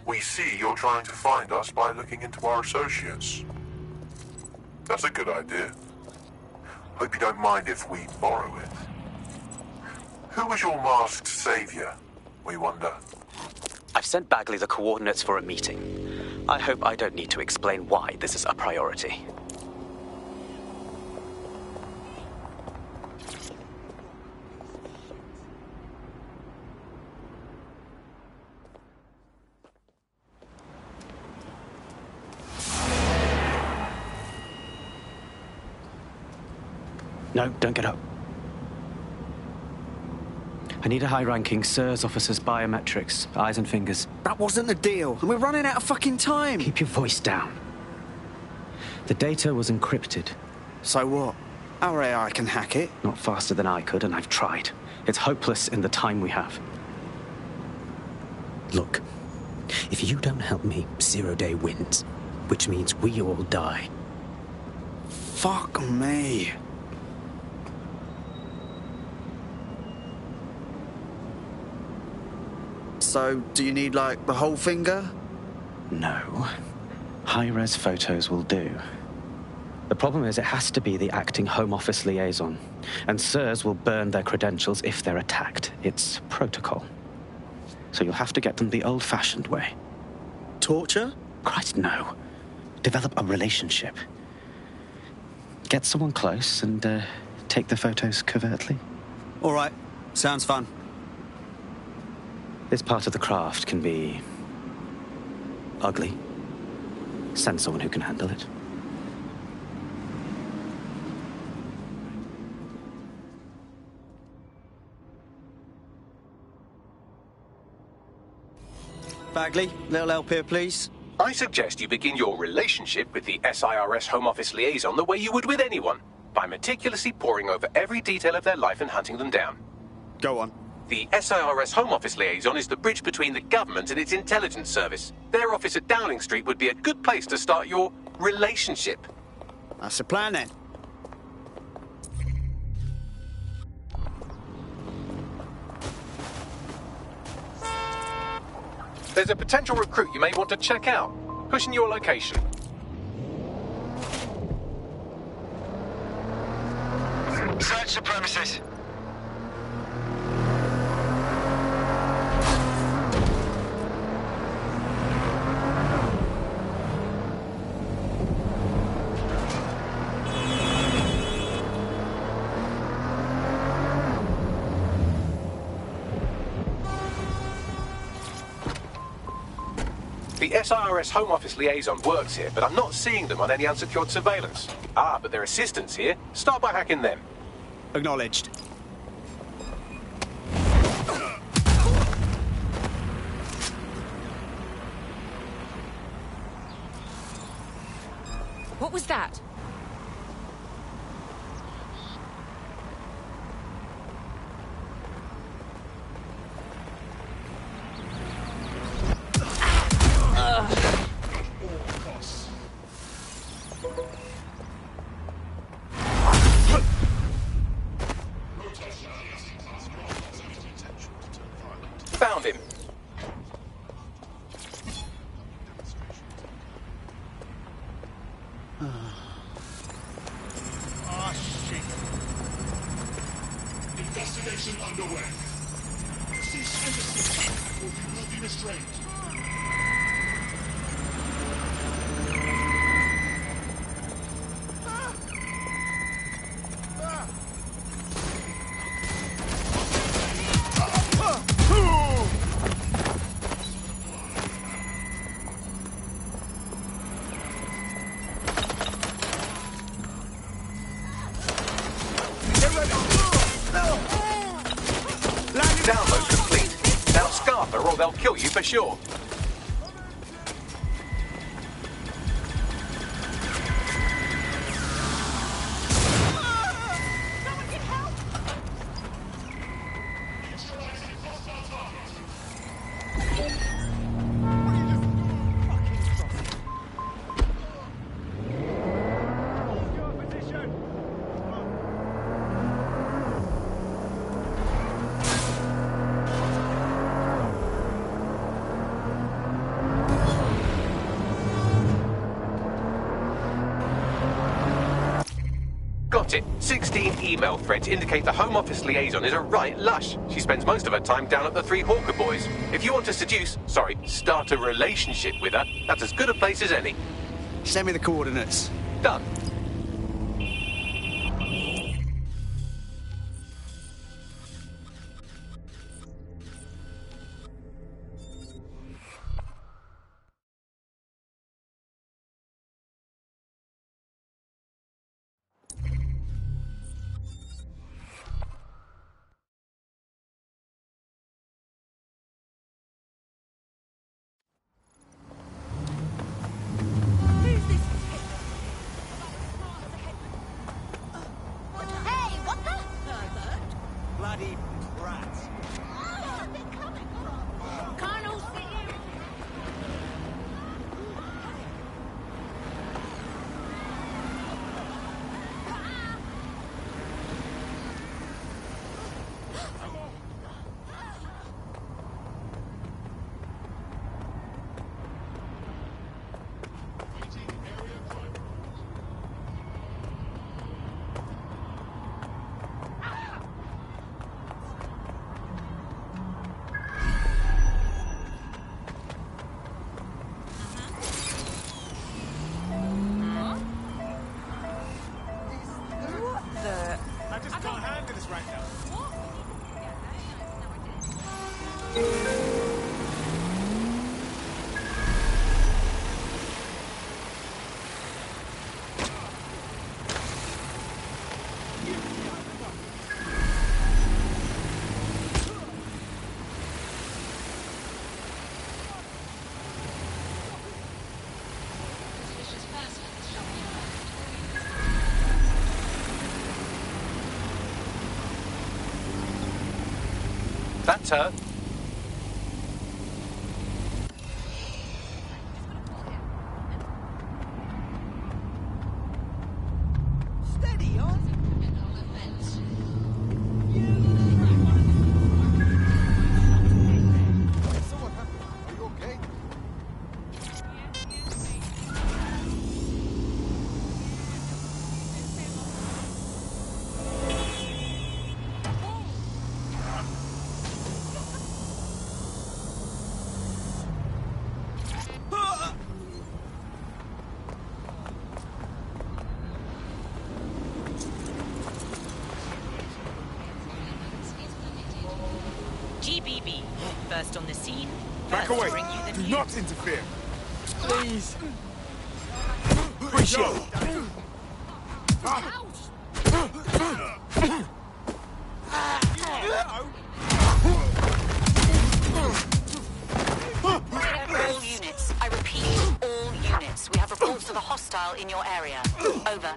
We see you're trying to find us by looking into our associates. That's a good idea. Hope you don't mind if we borrow it. Who was your masked savior, we wonder? I've sent Bagley the coordinates for a meeting. I hope I don't need to explain why this is a priority. No, don't get up. I need a high-ranking SIRS officer's biometrics, eyes and fingers. That wasn't the deal, and we're running out of fucking time. Keep your voice down. The data was encrypted. So what? Our AI can hack it. Not faster than I could, and I've tried. It's hopeless in the time we have. Look, if you don't help me, Zero Day wins, which means we all die. Fuck me. So, do you need, like, the whole finger? No. High-res photos will do. The problem is it has to be the acting Home Office liaison, and SIRS will burn their credentials if they're attacked. It's protocol. So you'll have to get them the old-fashioned way. Torture? Christ, no. Develop a relationship. Get someone close and take the photos covertly. All right. Sounds fun. This part of the craft can be ugly. Send someone who can handle it. Bagley, little help here, please. I suggest you begin your relationship with the SIRS Home Office liaison the way you would with anyone, by meticulously poring over every detail of their life and hunting them down. Go on. The SIRS Home Office liaison is the bridge between the government and its intelligence service. Their office at Downing Street would be a good place to start your relationship. That's the plan then. There's a potential recruit you may want to check out. Pushing your location. Search the premises. The SIRS Home Office liaison works here, but I'm not seeing them on any unsecured surveillance. Ah, but their assistants here. Start by hacking them. Acknowledged. What was that? Found him. Shit. Investigation underway. Cease and desist, or you will be restrained. Download complete. Now scarf her or they'll kill you for sure. Got it. 16 email threads indicate the Home Office liaison is a right lush. She spends most of her time down at the Three Hawker Boys. If you want to start a relationship with her, that's as good a place as any. Send me the coordinates. Done. Hey, what the? Bloody brats. Oh, they're coming. Colonel, see you. That's her. Steady on. So what happened? Are you okay? GBB, first on the scene. Back first away. to bring you the Do news. not interfere. Please. Appreciate it. All units, I repeat, all units. We have reports of a hostile in your area. Over.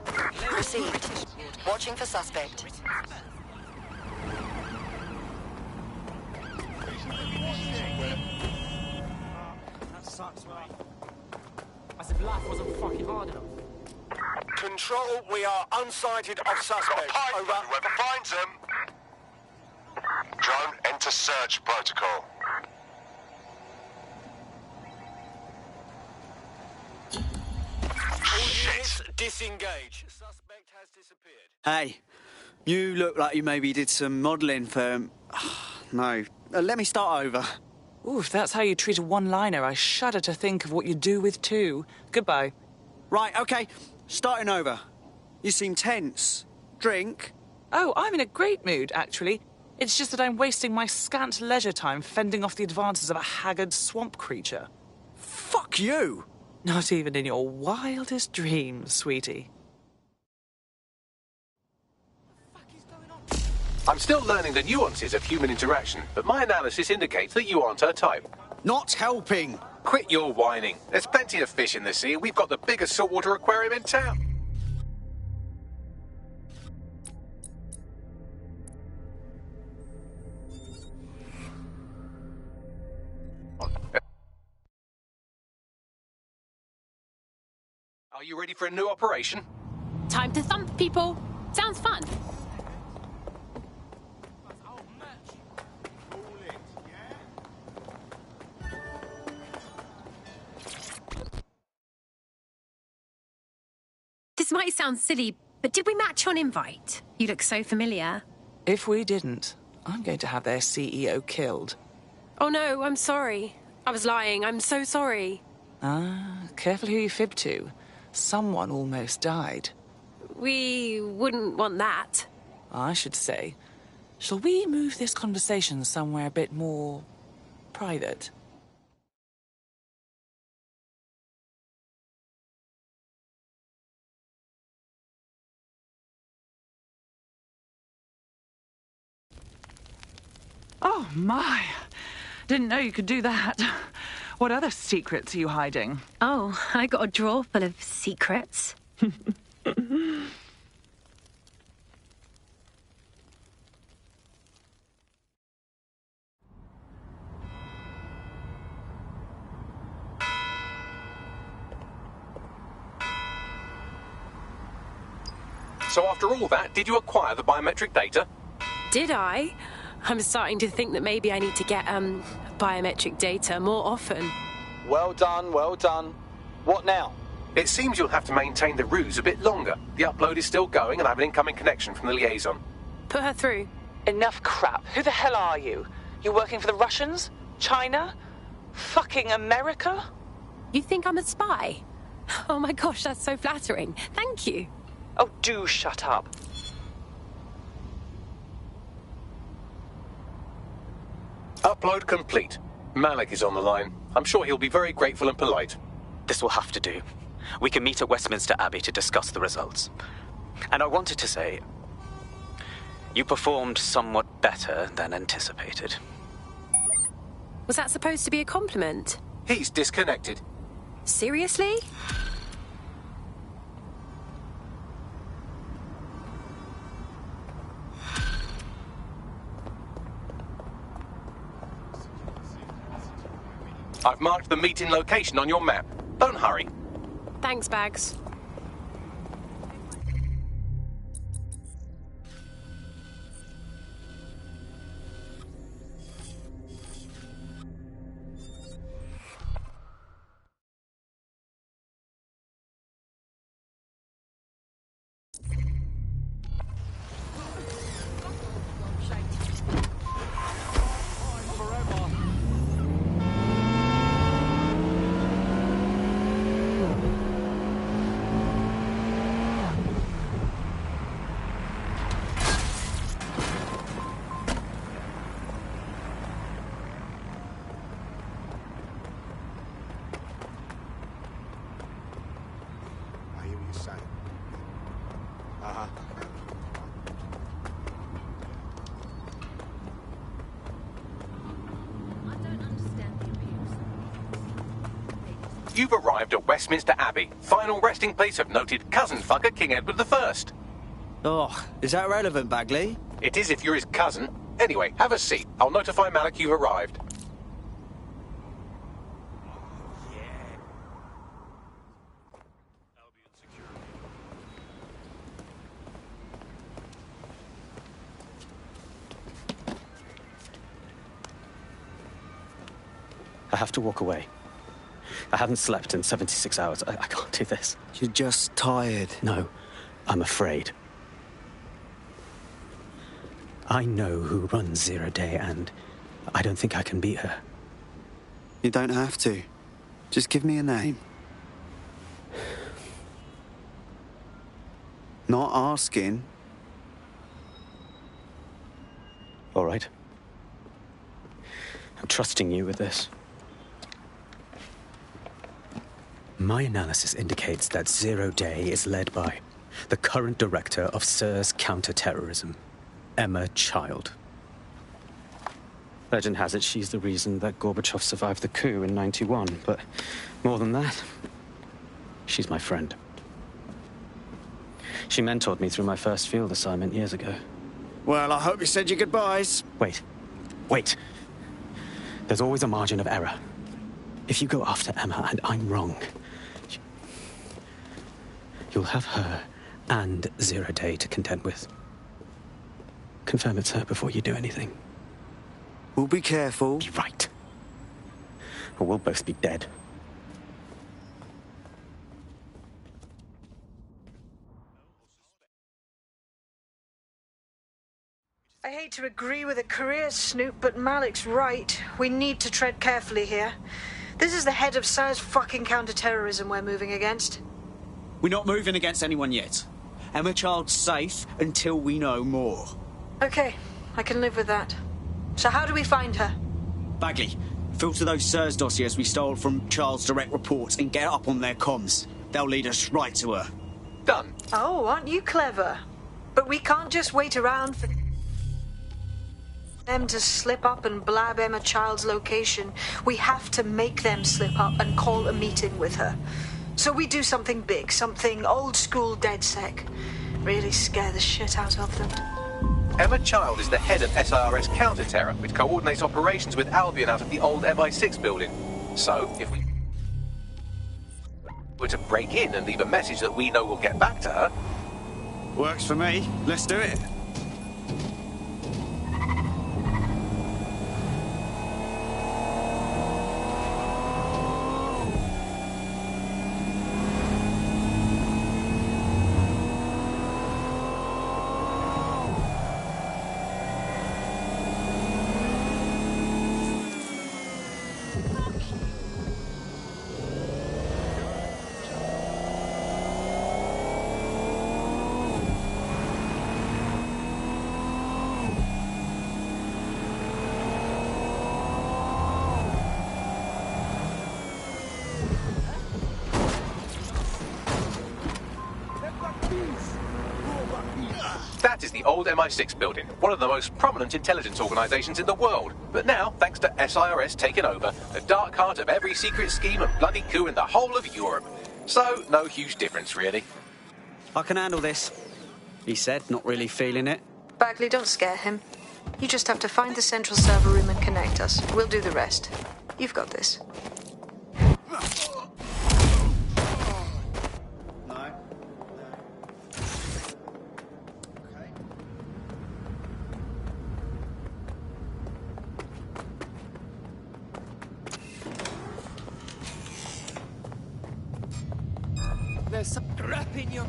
Received. Watching for suspect. That sucks, mate. As if life wasn't fucking hard enough. Control, we are unsighted of suspect. Over. Whoever finds them. Drone, enter search protocol. All units disengage. Suspect has disappeared. Hey, you look like you maybe did some modelling for... No. Let me start over. Ooh, if that's how you treat a one-liner, I shudder to think of what you do with two. Goodbye. Right, OK. Starting over. You seem tense. Drink? Oh, I'm in a great mood, actually. It's just that I'm wasting my scant leisure time fending off the advances of a haggard swamp creature. Fuck you! Not even in your wildest dreams, sweetie. I'm still learning the nuances of human interaction, but my analysis indicates that you aren't her type. Not helping. Quit your whining. There's plenty of fish in the sea. We've got the biggest saltwater aquarium in town. Are you ready for a new operation? Time to thump people. Sounds fun. This might sound silly, but did we match on invite? You look so familiar. If we didn't, I'm going to have their CEO killed. Oh no, I'm sorry. I was lying. I'm so sorry. Ah, careful who you fib to. Someone almost died. We wouldn't want that. I should say. Shall we move this conversation somewhere a bit more private? Oh, my. Didn't know you could do that. What other secrets are you hiding? Oh, I got a drawer full of secrets. So after all that, did you acquire the biometric data? Did I? I'm starting to think that maybe I need to get, biometric data more often. Well done, well done. What now? It seems you'll have to maintain the ruse a bit longer. The upload is still going and I have an incoming connection from the liaison. Put her through. Enough crap. Who the hell are you? You working for the Russians? China? Fucking America? You think I'm a spy? Oh my gosh, that's so flattering. Thank you. Oh, do shut up. Upload complete. Malik is on the line. I'm sure he'll be very grateful and polite. This will have to do. We can meet at Westminster Abbey to discuss the results. And I wanted to say, you performed somewhat better than anticipated. Was that supposed to be a compliment? He's disconnected. Seriously? I've marked the meeting location on your map. Don't hurry. Thanks, Bags. You've arrived at Westminster Abbey, final resting place of noted cousin fucker King Edward I. Oh, is that relevant, Bagley? It is if you're his cousin. Anyway, have a seat. I'll notify Malik you've arrived. I have to walk away. I haven't slept in 76 hours. I can't do this. You're just tired. No, I'm afraid. I know who runs Zero Day, and I don't think I can beat her. You don't have to. Just give me a name. Not asking. All right. I'm trusting you with this. My analysis indicates that Zero Day is led by the current director of SIRS counter-terrorism, Emma Child. Legend has it she's the reason that Gorbachev survived the coup in '91, but more than that, she's my friend. She mentored me through my first field assignment years ago. Well, I hope you said your goodbyes. Wait. There's always a margin of error. If you go after Emma and I'm wrong, you'll have her and Zero Day to contend with. Confirm it's her before you do anything. We'll be careful. Be right. Or we'll both be dead. I hate to agree with a career snoop, but Malik's right. We need to tread carefully here. This is the head of SIRS fucking counter-terrorism we're moving against. We're not moving against anyone yet. Emma Child's safe until we know more. Okay, I can live with that. So how do we find her? Bagley, filter those SIRS dossiers we stole from Child's direct reports and get up on their comms. They'll lead us right to her. Done. Oh, aren't you clever? But we can't just wait around for them to slip up and blab Emma Child's location. We have to make them slip up and call a meeting with her. So we do something big, something old school DedSec. Really scare the shit out of them. Emma Child is the head of SIRS counter-terror, which coordinates operations with Albion out of the old MI6 building. So, if we were to break in and leave a message that we know will get back to her... Works for me. Let's do it. That is the old MI6 building, one of the most prominent intelligence organisations in the world. But now, thanks to SIRS taking over, the dark heart of every secret scheme and bloody coup in the whole of Europe. So, no huge difference, really. I can handle this, he said, not really feeling it. Bagley, don't scare him. You just have to find the central server room and connect us. We'll do the rest. You've got this. No. There's some crap in your...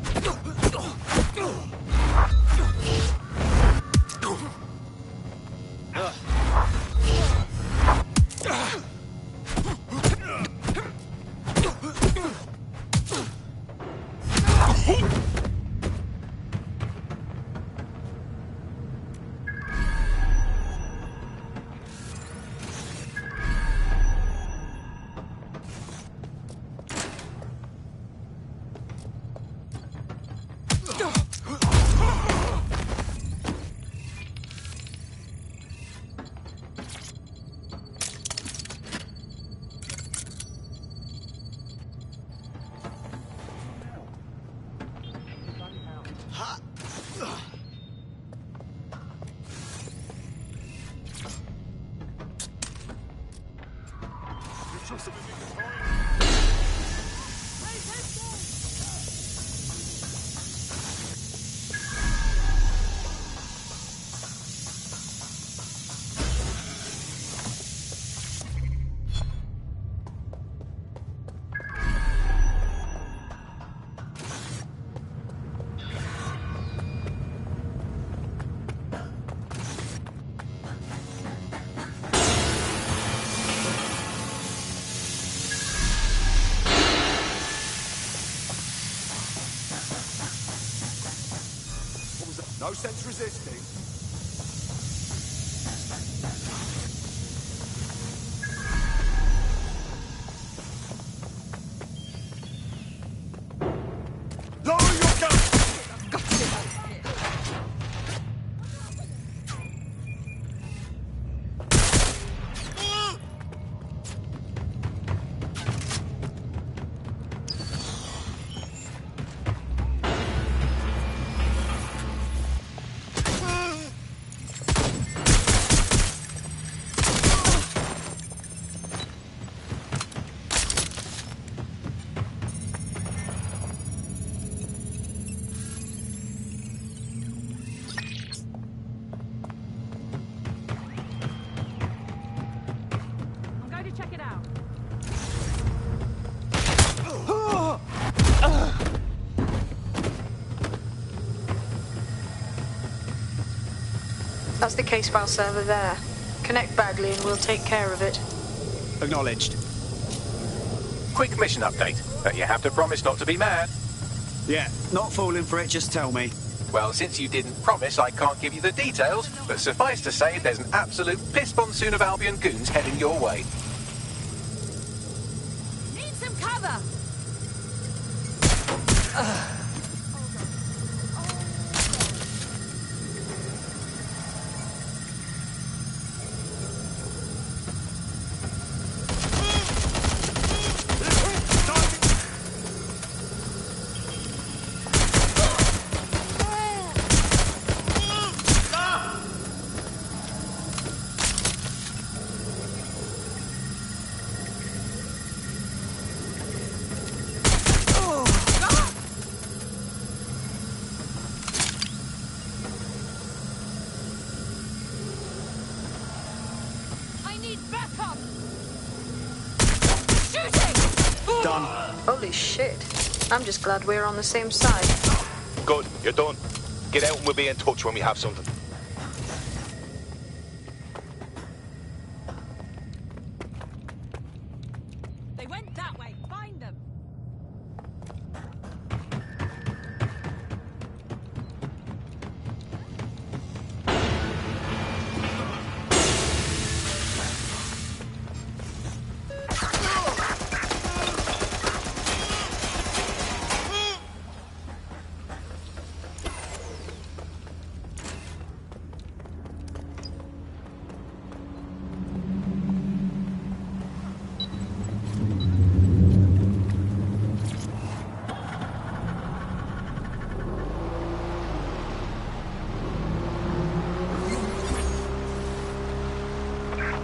No sense resisting. Lower your gun! That's the case file server there. Connect Bagley and we'll take care of it. Acknowledged. Quick mission update, but you have to promise not to be mad. Yeah, not falling for it, just tell me. Well, since you didn't promise, I can't give you the details, but suffice to say there's an absolute piss monsoon of Albion goons heading your way. Need some cover! Done. Holy shit. I'm just glad we're on the same side. Good, you're done. Get out and we'll be in touch when we have something. They went that way. Find them.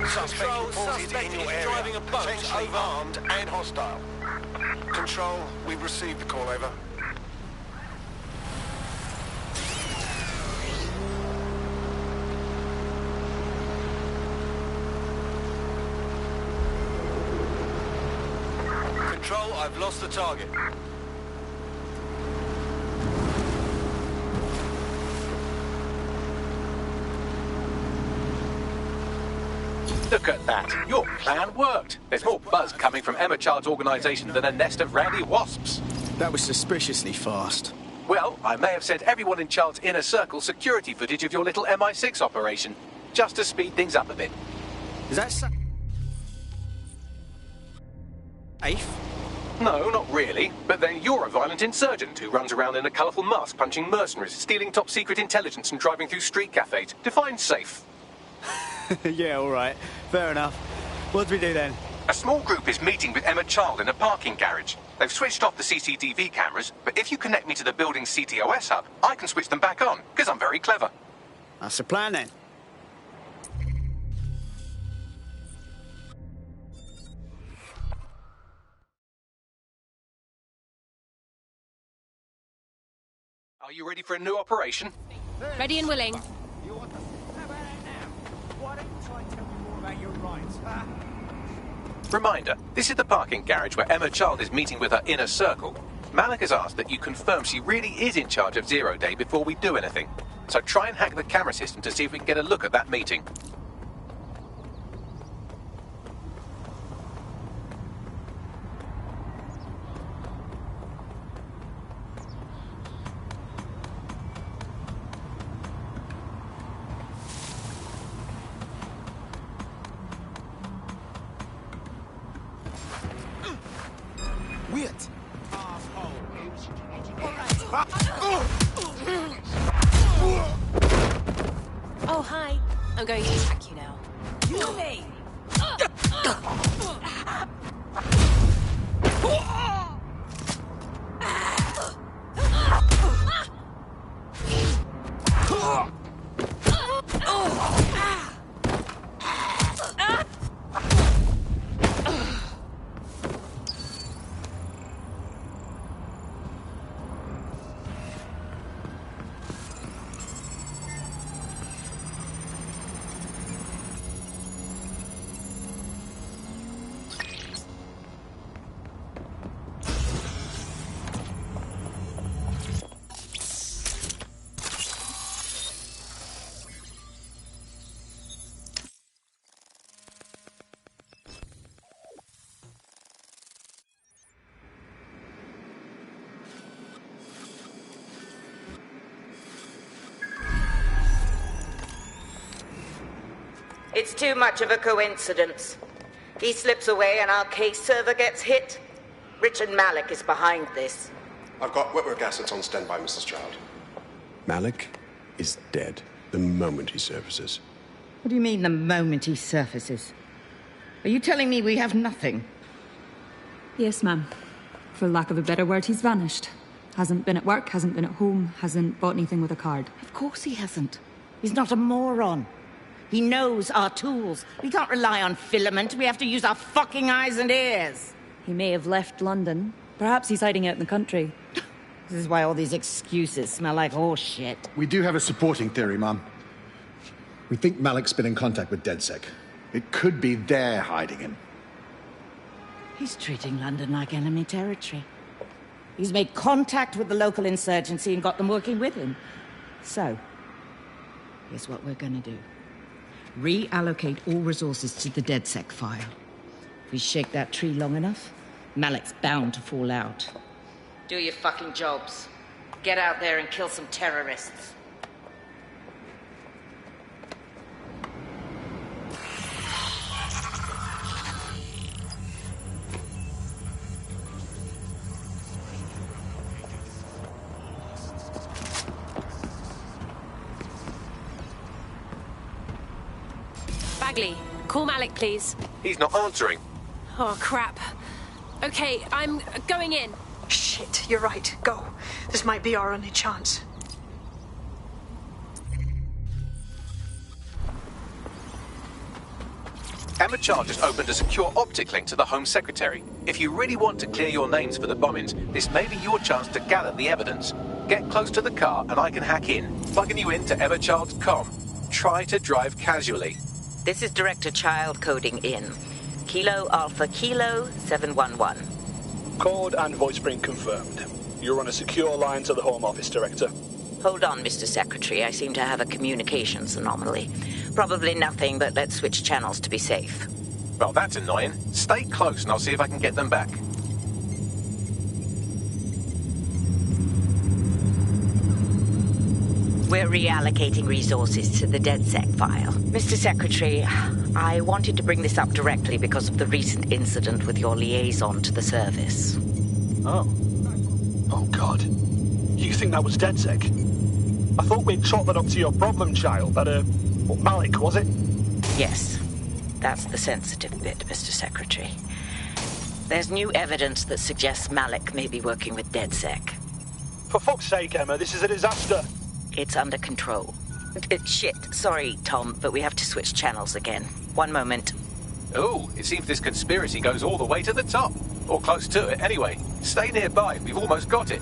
Suspect reported in your area. Driving a boat, Potentially over. armed and hostile. Control, we've received the call, over. Control, I've lost the target. Look at that. Your plan worked. There's more buzz coming from Emma Child's organisation than a nest of randy wasps. That was suspiciously fast. Well, I may have sent everyone in Child's inner circle security footage of your little MI6 operation, just to speed things up a bit. Is that safe? No, not really. But then you're a violent insurgent who runs around in a colourful mask punching mercenaries, stealing top-secret intelligence and driving through street cafes. Define safe. Yeah, all right. Fair enough. What do we do then? A small group is meeting with Emma Child in a parking garage. They've switched off the CCTV cameras, but if you connect me to the building's CTOS hub, I can switch them back on, because I'm very clever. That's the plan then. Are you ready for a new operation? Ready and willing. Why don't you try and tell me more about your rights, huh? Reminder, this is the parking garage where Emma Child is meeting with her inner circle. Malik has asked that you confirm she really is in charge of Zero Day before we do anything. So try and hack the camera system to see if we can get a look at that meeting. Wait! Oh, hi. I'm going to attack you now. You me! It's too much of a coincidence. He slips away and our case server gets hit. Richard Malik is behind this. I've got wetwork assets on standby, Mrs. Child. Malik is dead the moment he surfaces. What do you mean, the moment he surfaces? Are you telling me we have nothing? Yes, ma'am. For lack of a better word, he's vanished. Hasn't been at work, hasn't been at home, hasn't bought anything with a card. Of course he hasn't. He's not a moron. He knows our tools. We can't rely on filament. We have to use our fucking eyes and ears. He may have left London. Perhaps he's hiding out in the country. This is why all these excuses smell like horse shit. We do have a supporting theory, Mum. We think Malik's been in contact with DedSec. It could be they're hiding him. He's treating London like enemy territory. He's made contact with the local insurgency and got them working with him. So, here's what we're gonna do. Reallocate all resources to the DedSec file. If we shake that tree long enough, Malik's bound to fall out. Do your fucking jobs. Get out there and kill some terrorists. Bagley, call Malik, please. He's not answering. Oh, crap. Okay, I'm going in. Shit, you're right. Go. This might be our only chance. Emma Child just opened a secure optic link to the Home Secretary. If you really want to clear your names for the bombings, this may be your chance to gather the evidence. Get close to the car and I can hack in, plugging you into Emma Child's comm. Try to drive casually. This is Director Child coding in. Kilo Alpha Kilo 711. Code and voice print confirmed. You're on a secure line to the Home Office, Director. Hold on, Mr. Secretary. I seem to have a communications anomaly. Probably nothing, but let's switch channels to be safe. Well, that's annoying. Stay close and I'll see if I can get them back. We're reallocating resources to the DedSec file. Mr. Secretary, I wanted to bring this up directly because of the recent incident with your liaison to the service. Oh. Oh, God. You think that was DedSec? I thought we'd chalk that up to your problem child, that, Malik, was it? Yes. That's the sensitive bit, Mr. Secretary. There's new evidence that suggests Malik may be working with DedSec. For fuck's sake, Emma, this is a disaster. It's under control. Shit, sorry, Tom, but we have to switch channels again. One moment. Oh, it seems this conspiracy goes all the way to the top. Or close to it, anyway. Stay nearby, we've almost got it.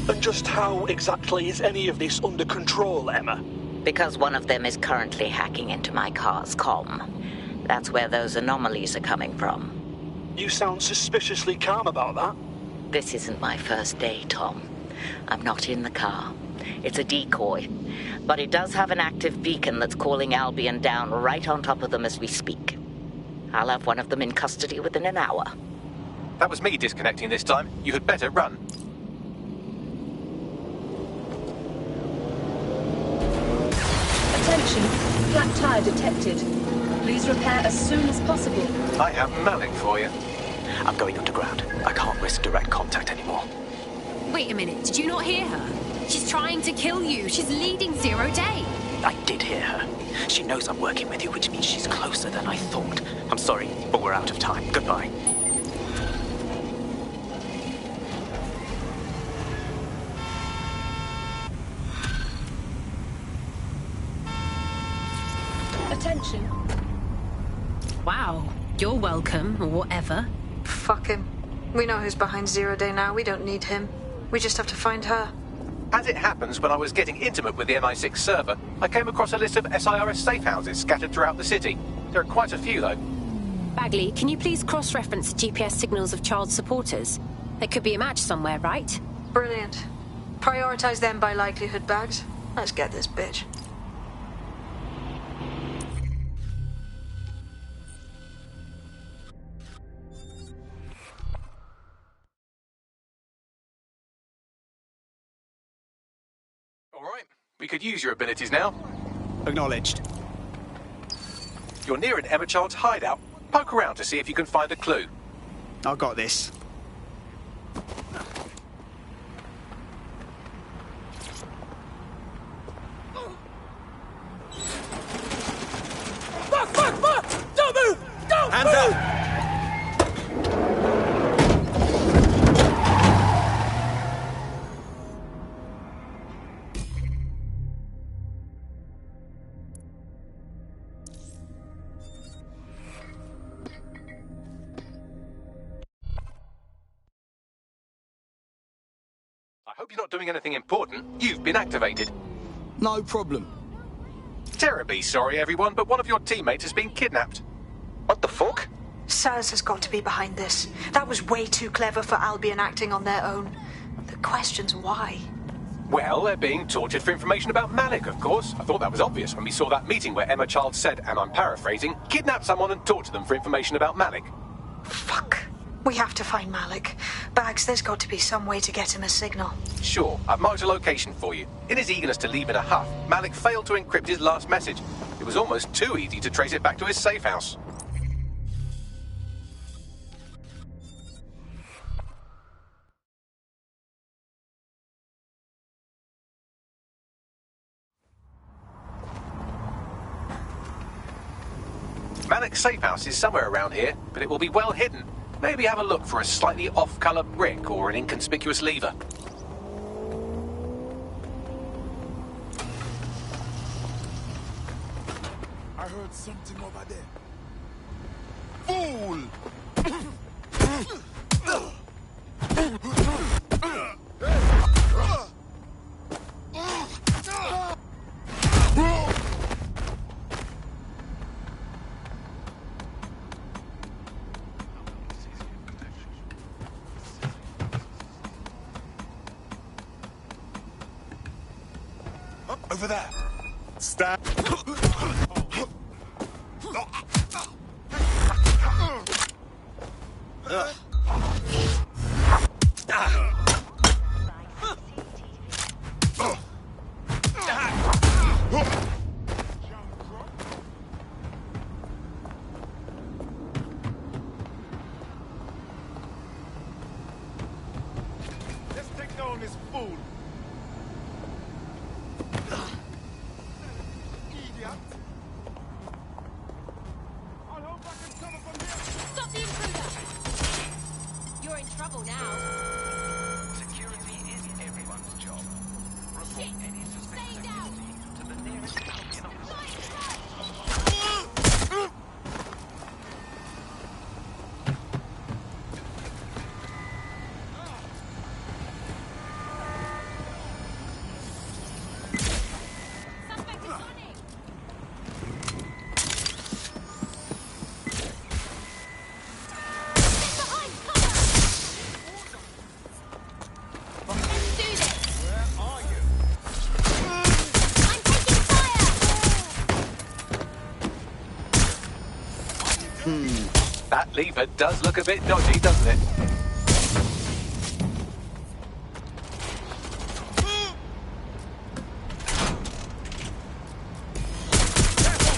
And just how exactly is any of this under control, Emma? Because one of them is currently hacking into my car's comm. That's where those anomalies are coming from. You sound suspiciously calm about that. This isn't my first day, Tom. I'm not in the car. It's a decoy. But it does have an active beacon that's calling Albion down right on top of them as we speak. I'll have one of them in custody within an hour. That was me disconnecting this time. You had better run. Attention, flat tire detected. Please repair as soon as possible. I have Malik for you. I'm going underground. I can't risk direct contact anymore. Wait a minute, did you not hear her? She's trying to kill you. She's leading Zero Day. I did hear her. She knows I'm working with you, which means she's closer than I thought. I'm sorry, but we're out of time. Goodbye. Attention. Wow, you're welcome, or whatever. Fuck him. We know who's behind Zero Day now. We don't need him. We just have to find her. As it happens, when I was getting intimate with the MI6 server, I came across a list of SIRS safe houses scattered throughout the city. There are quite a few, though. Bagley, can you please cross-reference the GPS signals of child supporters? There could be a match somewhere, right? Brilliant. Prioritize them by likelihood, Bags. Let's get this bitch. Alright, we could use your abilities now. Acknowledged. You're near an Emma Child's hideout. Poke around to see if you can find a clue. I've got this. Fuck! Don't move! Don't Hands move! up! I hope you're not doing anything important. You've been activated. No problem. Terribly sorry, everyone, but one of your teammates has been kidnapped. What the fuck? SIRS has got to be behind this. That was way too clever for Albion acting on their own. The question's why. Well, they're being tortured for information about Malik, of course. I thought that was obvious when we saw that meeting where Emma Child said, and I'm paraphrasing, kidnap someone and torture them for information about Malik. Fuck. We have to find Malik. Bags, there's got to be some way to get him a signal. Sure, I've marked a location for you. In his eagerness to leave in a huff, Malik failed to encrypt his last message. It was almost too easy to trace it back to his safe house. Malik's safe house is somewhere around here, but it will be well hidden. Maybe have a look for a slightly off-colour brick or an inconspicuous lever. I heard something over there. Fool! Over there. Stand. Let's take down this fool. Stop the intruder! You're in trouble now. Security is everyone's job. Report any suspected activity to the nearest Albion officer. That lever does look a bit dodgy, doesn't it?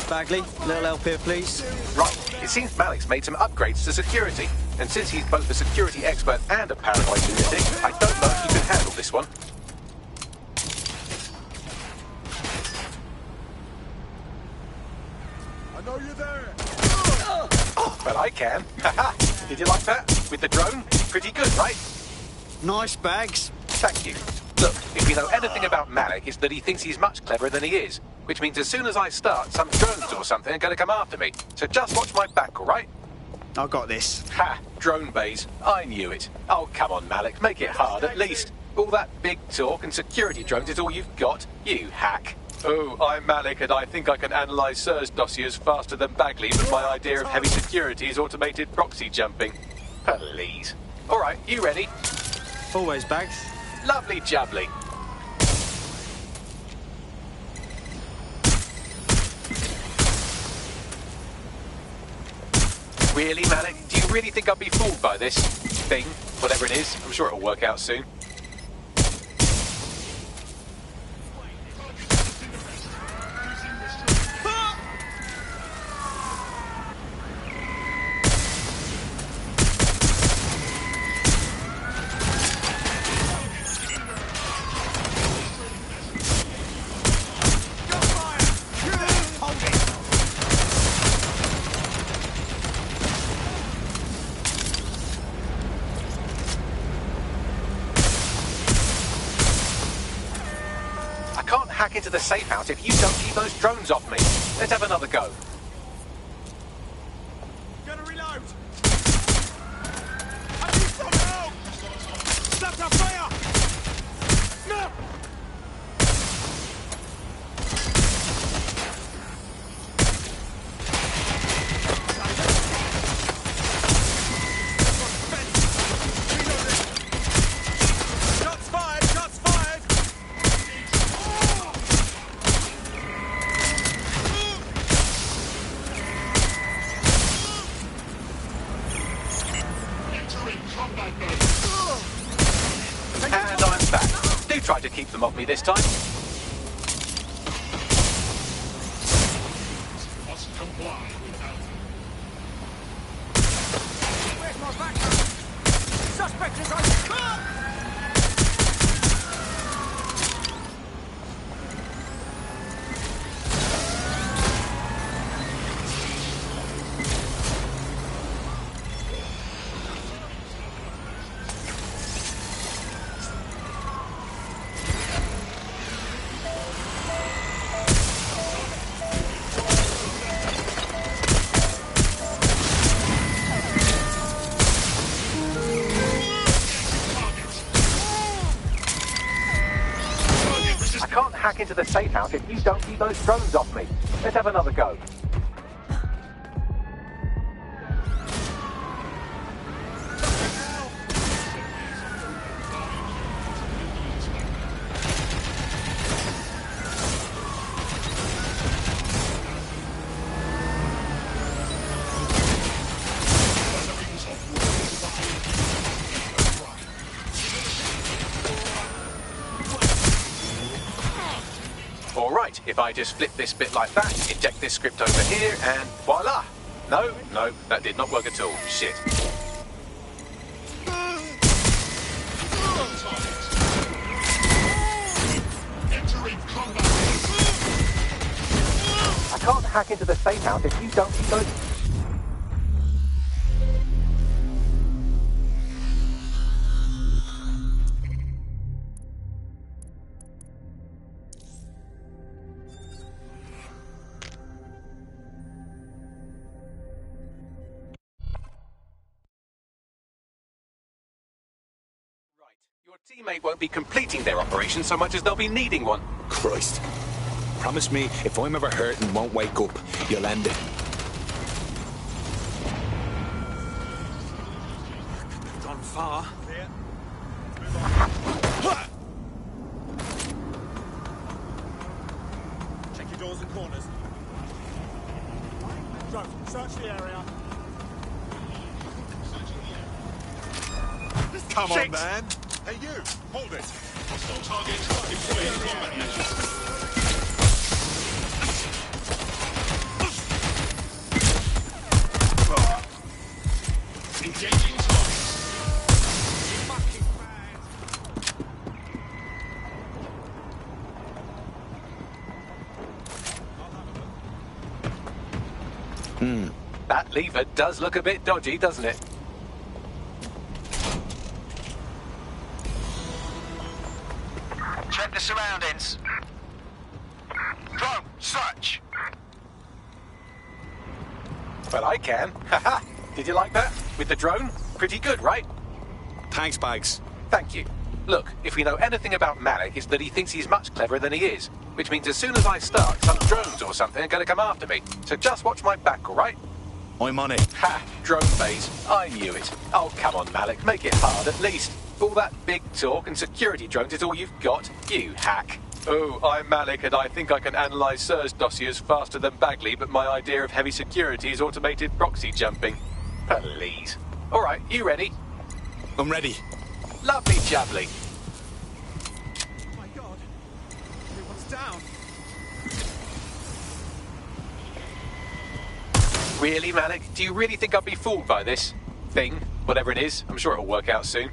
Bagley, little help here, please. Right, it seems Malik's made some upgrades to security. And since he's both a security expert and a paranoid lunatic, I don't know if he can handle this one. I know you're there. Well, I can. Haha! Did you like that? With the drone? Pretty good, right? Nice, Bags. Thank you. Look, if you know anything about Malik, it's that he thinks he's much cleverer than he is. Which means as soon as I start, some drones or something are going to come after me. So just watch my back, all right? I got this. Ha! Drone bays. I knew it. Oh, come on, Malik. Make it hard, at least. All that big talk and security drones is all you've got? You hack. Oh, I'm Malik, and I think I can analyse SIRS dossiers faster than Bagley, but my idea of heavy security is automated proxy jumping. Please. All right, you ready? Always, Bags. Lovely jubbly. Really, Malik? Do you really think I'd be fooled by this thing? Whatever it is, I'm sure it'll work out soon. Into the safe house if you don't keep those drones off me. Let's have another go. Gonna reload. I need some help. Stop the fire. No. Shots fired. Shots fired. keep them off me this time. Must comply. Where's my backup? Suspect is on. Hack into the safe house if you don't keep those drones off me. Let's have another go. Alright, if I just flip this bit like that, inject this script over here, and voila! No, that did not work at all. Shit. I can't hack into the safe house if you don't keep those... Your teammate won't be completing their operation so much as they'll be needing one. Christ. Promise me, if I'm ever hurt and won't wake up, you'll end it. Gone far. Here. Check your doors and corners. Drone, search the area. Come on, man. Hey, you! Hold it! Hostile target deploying combat measures. Engaging targets. Fucking man. That lever does look a bit dodgy, doesn't it? Check the surroundings. Drone, search. Well, I can. Haha. Did you like that? With the drone? Pretty good, right? Thanks, Bags. Thank you. Look, if we know anything about Malik, it's that he thinks he's much cleverer than he is. Which means as soon as I start, some drones or something are going to come after me. So just watch my back, all right? I'm on it. Ha! Drone phase. I knew it. Oh, come on, Malik. Make it hard, at least. All that big talk and security drones is all you've got, you hack. Oh, I'm Malik, and I think I can analyse SIRS dossiers faster than Bagley, but my idea of heavy security is automated proxy jumping. Please. All right, you ready? I'm ready. Lovely jubbly. Oh my God. Everyone's down. Really, Malik? Do you really think I'll be fooled by this thing? Whatever it is, I'm sure it'll work out soon.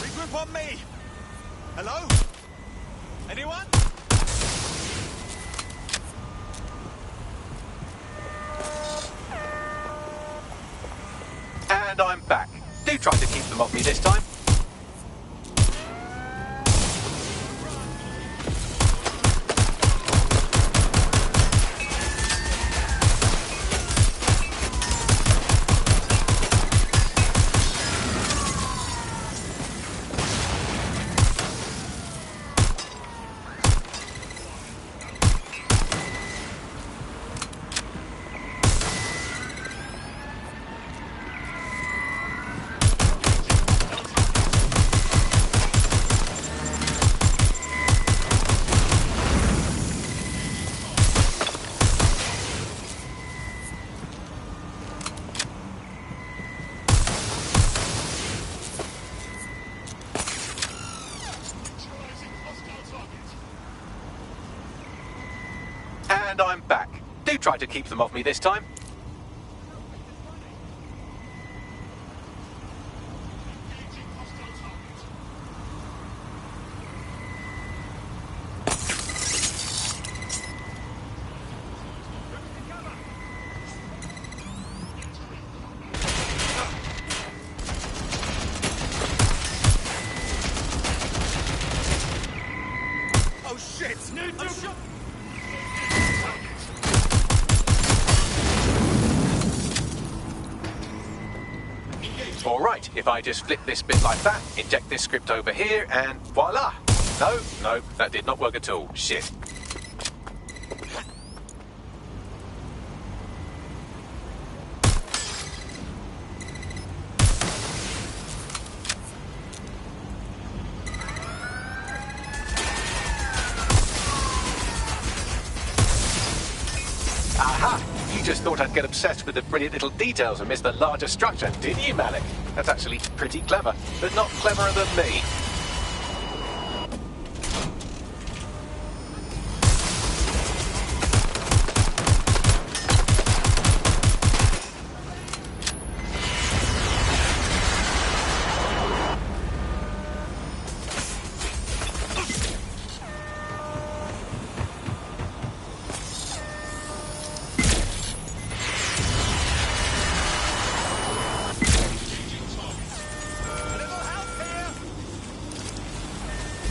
Regroup on me. Hello? Anyone? And I'm back. Do try to keep them off me this time. And I'm back. Do try to keep them off me this time. Oh shit! All right, if I just flip this bit like that, inject this script over here, and voila! No, that did not work at all. Shit. Aha! You just thought I'd get obsessed with the brilliant little details and miss the larger structure, didn't you, Malik? That's actually pretty clever, but not cleverer than me.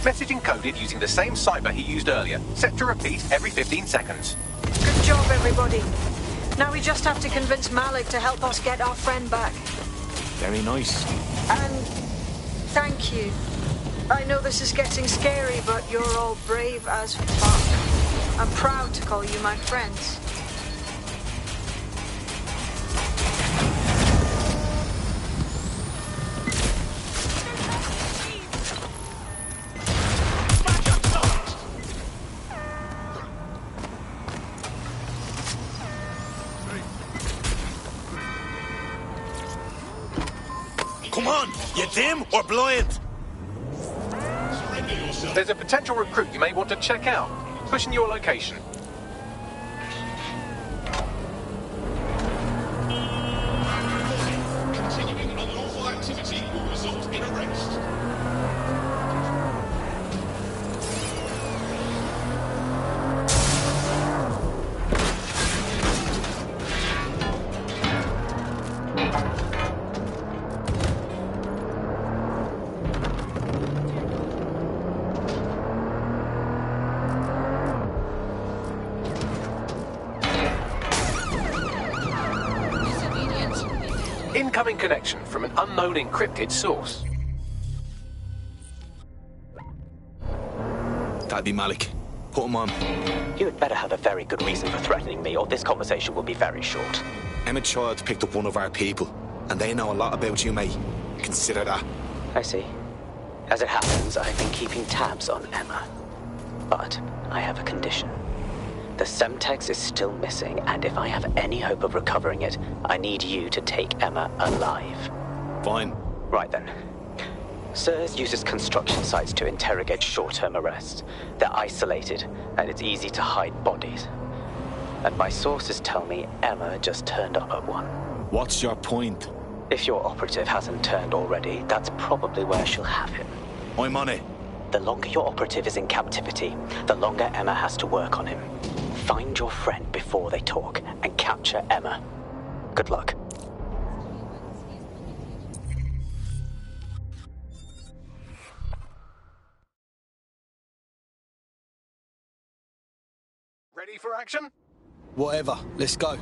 Message encoded using the same cipher he used earlier, set to repeat every 15 seconds. Good job, everybody. Now we just have to convince Malik to help us get our friend back. Very nice. And thank you. I know this is getting scary, but you're all brave as fuck. I'm proud to call you my friends. Come on, you dim or blind? There's a potential recruit you may want to check out. Pushing your location. Continuing unlawful activity will result in arrest. Incoming connection from an unknown encrypted source. That'd be Malik. Put him on. You had better have a very good reason for threatening me, or this conversation will be very short. Emma Child picked up one of our people, and they know a lot about you, mate. Consider that. I see. As it happens, I've been keeping tabs on Emma. But I have a condition. The Semtex is still missing, and if I have any hope of recovering it, I need you to take Emma alive. Fine. Right then. SIRS uses construction sites to interrogate short-term arrests. They're isolated, and it's easy to hide bodies. And my sources tell me Emma just turned up at one. What's your point? If your operative hasn't turned already, that's probably where she'll have him. I'm on it. The longer your operative is in captivity, the longer Emma has to work on him. Find your friend before they talk, and capture Emma. Good luck. Ready for action? Whatever. Let's go.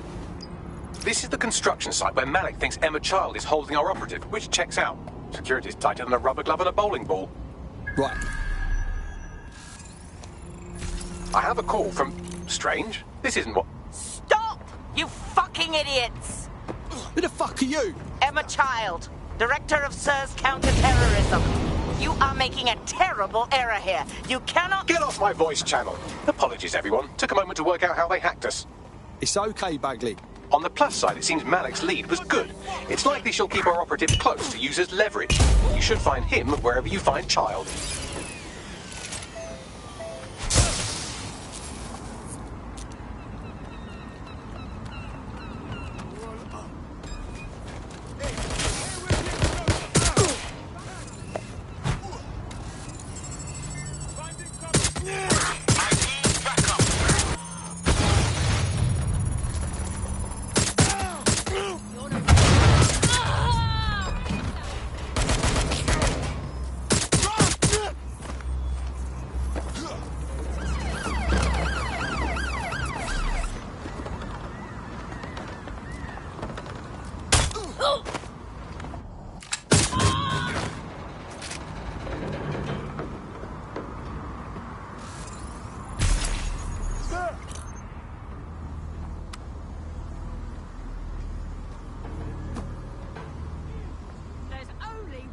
This is the construction site where Malik thinks Emma Child is holding our operative, which checks out. Security's tighter than a rubber glove and a bowling ball. Right. I have a call from Strange. This isn't what... Stop! You fucking idiots! Who the fuck are you? Emma Child, Director of SIRS Counter-Terrorism. You are making a terrible error here. You cannot... Get off my voice channel. Apologies, everyone. Took a moment to work out how they hacked us. It's okay, Bagley. On the plus side, it seems Malik's lead was good. It's likely she'll keep our operative close to use as leverage. You should find him wherever you find Child.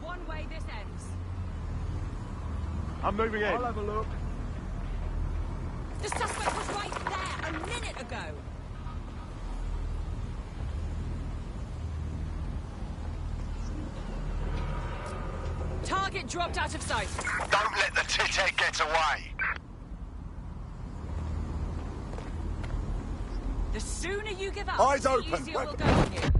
one way this ends. I'm moving in. I'll have a look. The suspect was right there a minute ago. Target dropped out of sight. Don't let the tithead get away. The sooner you give up, Eyes the open. easier we'll go from here.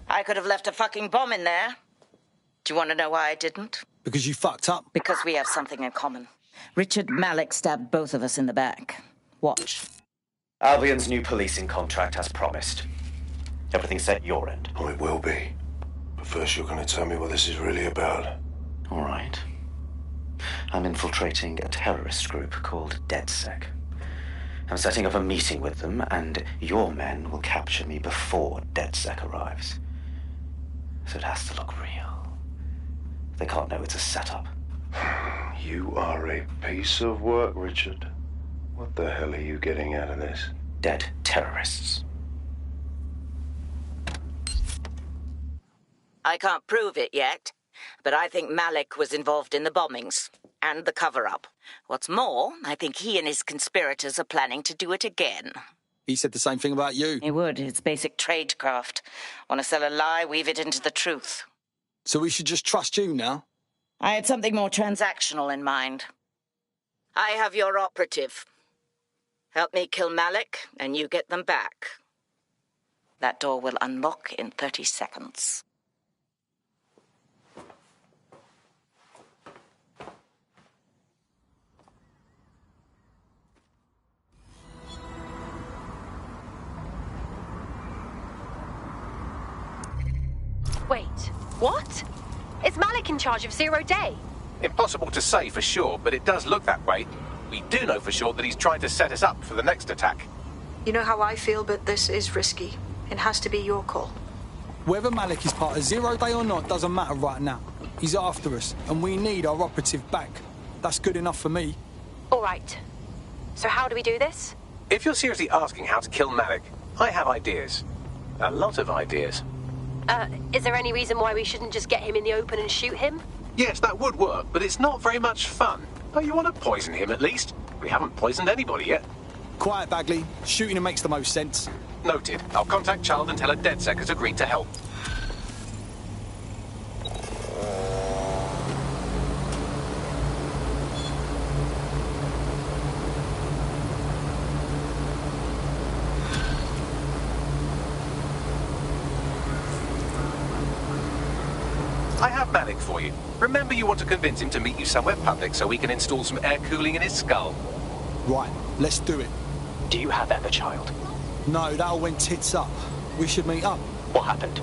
I could have left a fucking bomb in there. Do you want to know why I didn't? Because you fucked up. Because we have something in common. Richard Malik stabbed both of us in the back. Watch. Albion's new policing contract as promised. Everything set your end. Oh, it will be. But first you're going to tell me what this is really about. All right. I'm infiltrating a terrorist group called DedSec. I'm setting up a meeting with them, and your men will capture me before DedSec arrives. So it has to look real. They can't know it's a setup. You are a piece of work, Richard. What the hell are you getting out of this? Dead terrorists. I can't prove it yet, but I think Malik was involved in the bombings and the cover-up. What's more, I think he and his conspirators are planning to do it again. He said the same thing about you. He would. It's basic tradecraft. Want to sell a lie, weave it into the truth. So we should just trust you now? I had something more transactional in mind. I have your operative. Help me kill Malik, and you get them back. That door will unlock in 30 seconds. Wait, what? Is Malik in charge of Zero Day? Impossible to say for sure, but it does look that way. We do know for sure that he's trying to set us up for the next attack. You know how I feel, but this is risky. It has to be your call. Whether Malik is part of Zero Day or not doesn't matter right now. He's after us, and we need our operative back. That's good enough for me. All right. So how do we do this? If you're seriously asking how to kill Malik, I have ideas. A lot of ideas. Is there any reason why we shouldn't just get him in the open and shoot him? Yes, that would work, but it's not very much fun. Oh, you want to poison him at least? We haven't poisoned anybody yet. Quiet, Bagley. Shooting him makes the most sense. Noted. I'll contact Child and tell her DedSec has agreed to help. I have Malik for you. Remember, you want to convince him to meet you somewhere public so we can install some air cooling in his skull. Right, let's do it. Do you have Emma, Child? No, that all went tits up. We should meet up. What happened?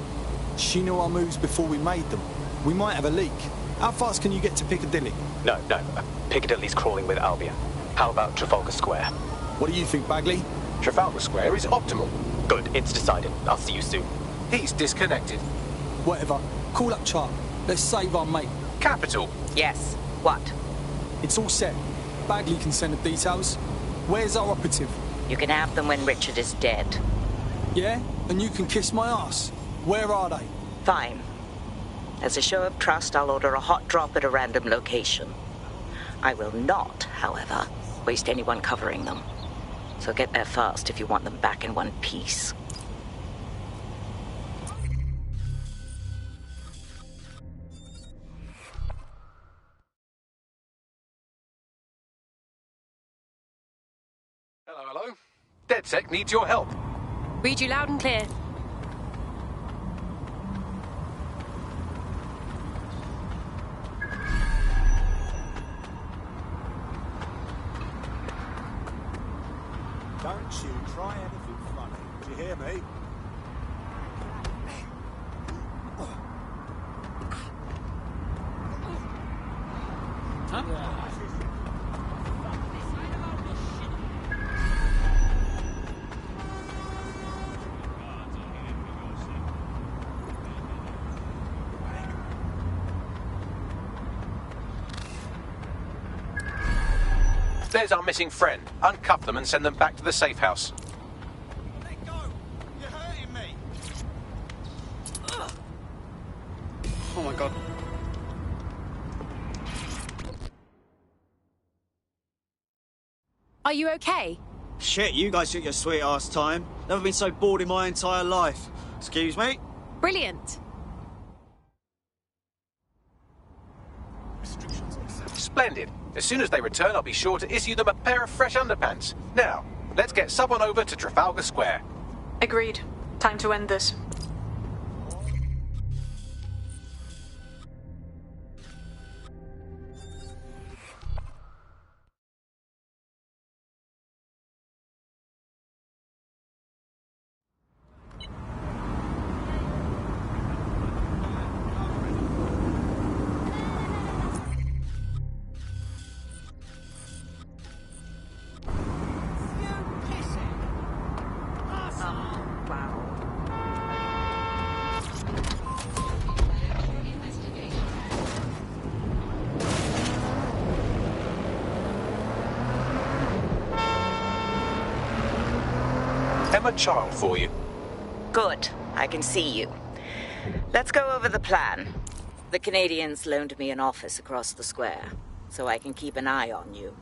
She knew our moves before we made them. We might have a leak. How fast can you get to Piccadilly? No. Piccadilly's crawling with Albion. How about Trafalgar Square? What do you think, Bagley? Trafalgar Square is optimal. Good, it's decided. I'll see you soon. He's disconnected. Whatever. Call up Chart. Let's save our mate. Capital. Yes. What? It's all set. Bagley can send the details. Where's our operative? You can have them when Richard is dead. Yeah? And you can kiss my ass. Where are they? Fine. As a show of trust, I'll order a hot drop at a random location. I will not, however, waste anyone covering them. So get there fast if you want them back in one piece. Hello. DedSec needs your help. Read you loud and clear. Don't you try anything funny. Do you hear me? Huh? There's our missing friend. Uncuff them and send them back to the safe house. Let go! You're hurting me! Oh my god. Are you okay? Shit, you guys took your sweet ass time. Never been so bored in my entire life. Excuse me? Brilliant. Splendid. As soon as they return, I'll be sure to issue them a pair of fresh underpants. Now, let's get someone over to Trafalgar Square. Agreed. Time to end this. Emma Child for you. Good. I can see you. Let's go over the plan. The Canadians loaned me an office across the square, so I can keep an eye on you.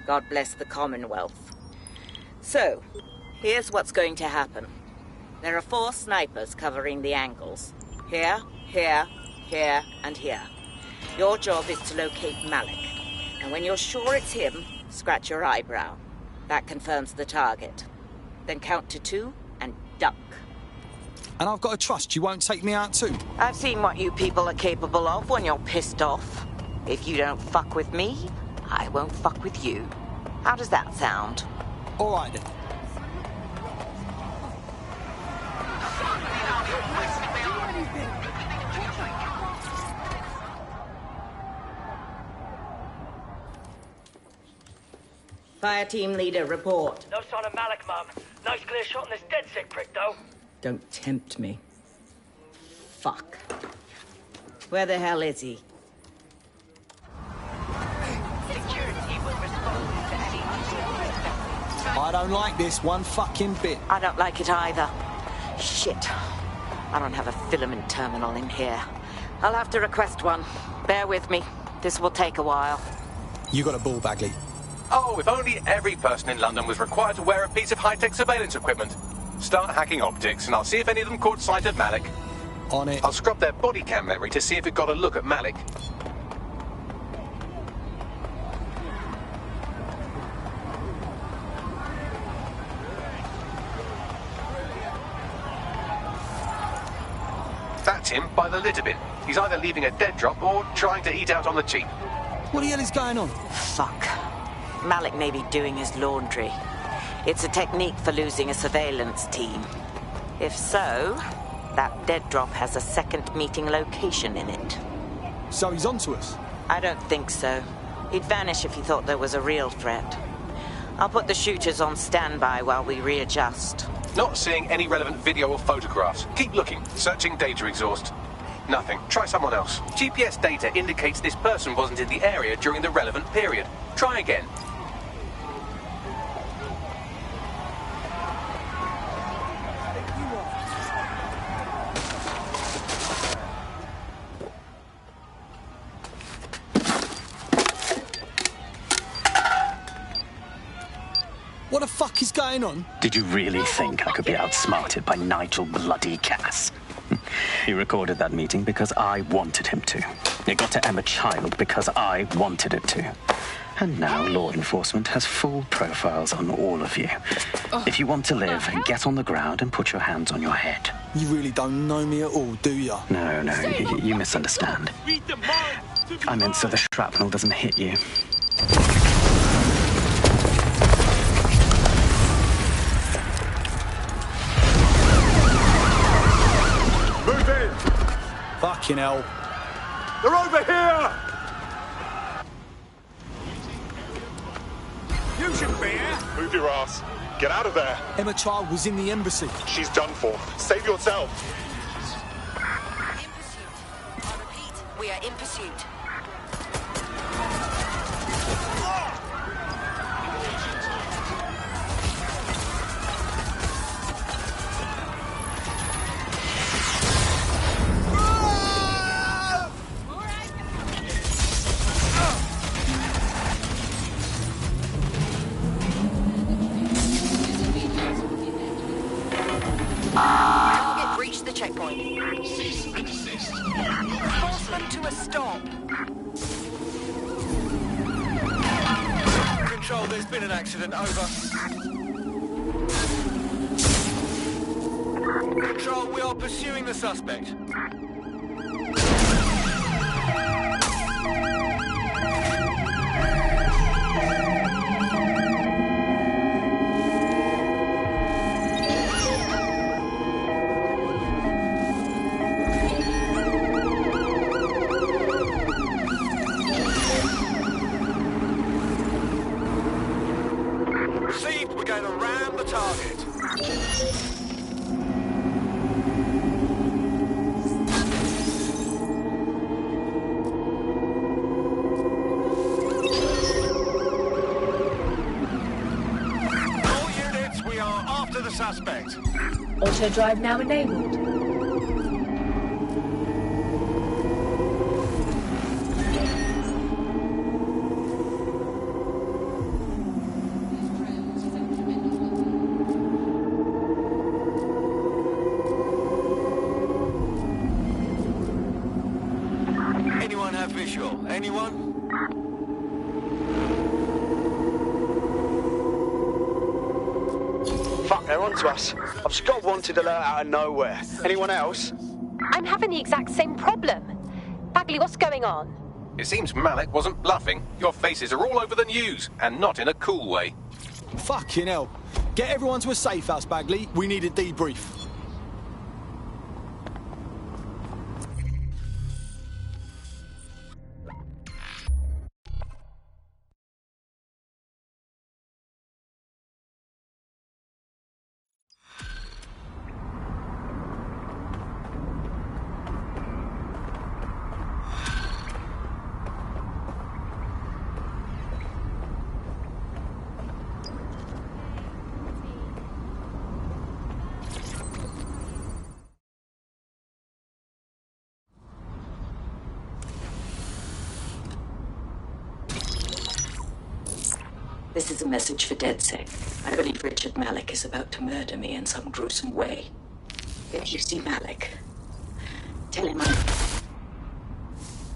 God bless the Commonwealth. So, here's what's going to happen. There are 4 snipers covering the angles. Here, here, here, and here. Your job is to locate Malik. And when you're sure it's him, scratch your eyebrow. That confirms the target. Then count to 2 and duck. And I've got to trust you won't take me out too. I've seen what you people are capable of when you're pissed off. If you don't fuck with me, I won't fuck with you. How does that sound? All right then. Fire team leader, report. No sign of Malik, Mum. Nice clear shot on this DedSec prick, though. Don't tempt me. Fuck. Where the hell is he? I don't like this one fucking bit. I don't like it either. Shit. I don't have a filament terminal in here. I'll have to request one. Bear with me. This will take a while. You got a ball, Bagley. Oh, if only every person in London was required to wear a piece of high-tech surveillance equipment. Start hacking optics, and I'll see if any of them caught sight of Malik. On it. I'll scrub their body cam memory to see if it got a look at Malik. That's him by the litter bin. He's either leaving a dead drop or trying to eat out on the cheap. What the hell is going on? Fuck. Malik may be doing his laundry. It's a technique for losing a surveillance team. If so, that dead drop has a second meeting location in it. So he's onto us? I don't think so. He'd vanish if he thought there was a real threat. I'll put the shooters on standby while we readjust. Not seeing any relevant video or photographs. Keep looking. Searching data exhaust. Nothing. Try someone else. GPS data indicates this person wasn't in the area during the relevant period. Try again. What the fuck is going on? Did you really think I could be outsmarted by Nigel bloody Cass? He recorded that meeting because I wanted him to. It got to Emma Child because I wanted it to. And now law enforcement has full profiles on all of you. If you want to live, get on the ground and put your hands on your head. You really don't know me at all, do you? No, you misunderstand. I meant so the shrapnel doesn't hit you. Move in! Fucking hell. They're over here! You should be here. Move your ass. Get out of there. Emma Child was in the embassy. She's done for. Save yourself. We are in pursuit. been an accident, over. Control, we are pursuing the suspect. Received, we're going to ram the target. The suspect. Auto drive now enabled. Anyone have visual? Anyone? Fuck, they're onto us. I've just got a wanted alert out of nowhere. Anyone else? I'm having the exact same problem. Bagley, what's going on? It seems Malik wasn't bluffing. Your faces are all over the news, and not in a cool way. Fucking hell. Get everyone to a safe house, Bagley. We need a debrief. This is a message for DedSec. I believe Richard Malik is about to murder me in some gruesome way. If you see Malik, tell him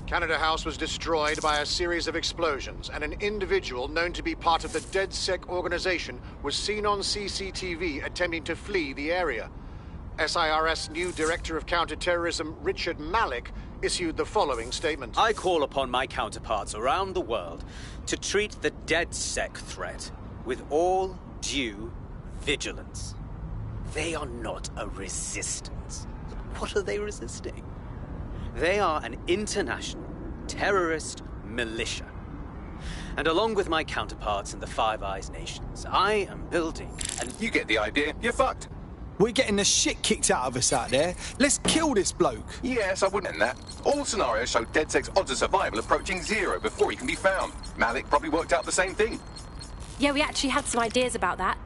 Canada House was destroyed by a series of explosions, and an individual known to be part of the DedSec organization was seen on CCTV attempting to flee the area. SIRS new Director of Counter-Terrorism, Richard Malik, issued the following statement. I call upon my counterparts around the world to treat the DedSec threat with all due vigilance. They are not a resistance. What are they resisting? They are an international terrorist militia. And along with my counterparts in the Five Eyes nations, I am building and You get the idea. You're fucked. We're getting the shit kicked out of us out there. Let's kill this bloke. Yes, I wouldn't end that. All scenarios show DedSec's odds of survival approaching 0 before he can be found. Malik probably worked out the same thing. Yeah, we actually had some ideas about that.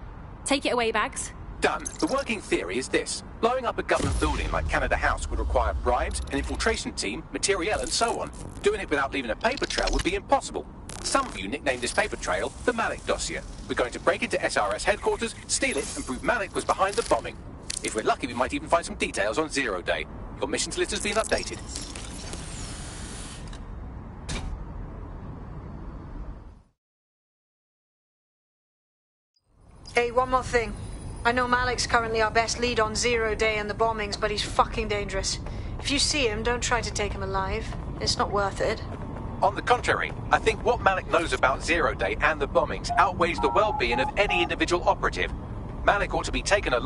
Take it away, Bags. Done. The working theory is this. Blowing up a government building like Canada House would require bribes, an infiltration team, materiel, and so on. Doing it without leaving a paper trail would be impossible. Some of you nicknamed this paper trail the Malik dossier. We're going to break into SRS headquarters, steal it, and prove Malik was behind the bombing. If we're lucky, we might even find some details on Zero Day. Your missions list has been updated. Hey, one more thing. I know Malik's currently our best lead on Zero Day and the bombings, but he's fucking dangerous. If you see him, don't try to take him alive. It's not worth it. On the contrary, I think what Malik knows about Zero Day and the bombings outweighs the well-being of any individual operative. Malik ought to be taken alive.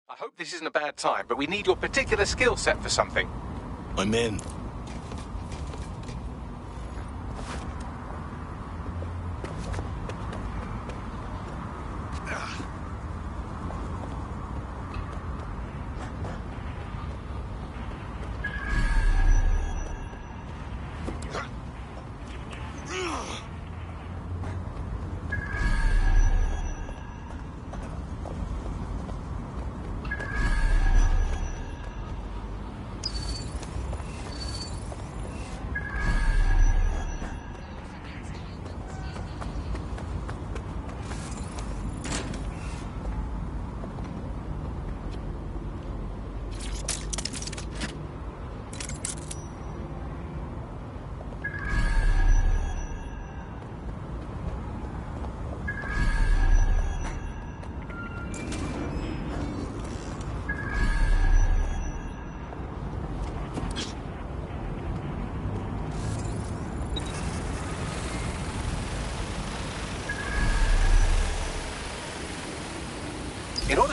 I hope this isn't a bad time, but we need your particular skill set for something. I'm in.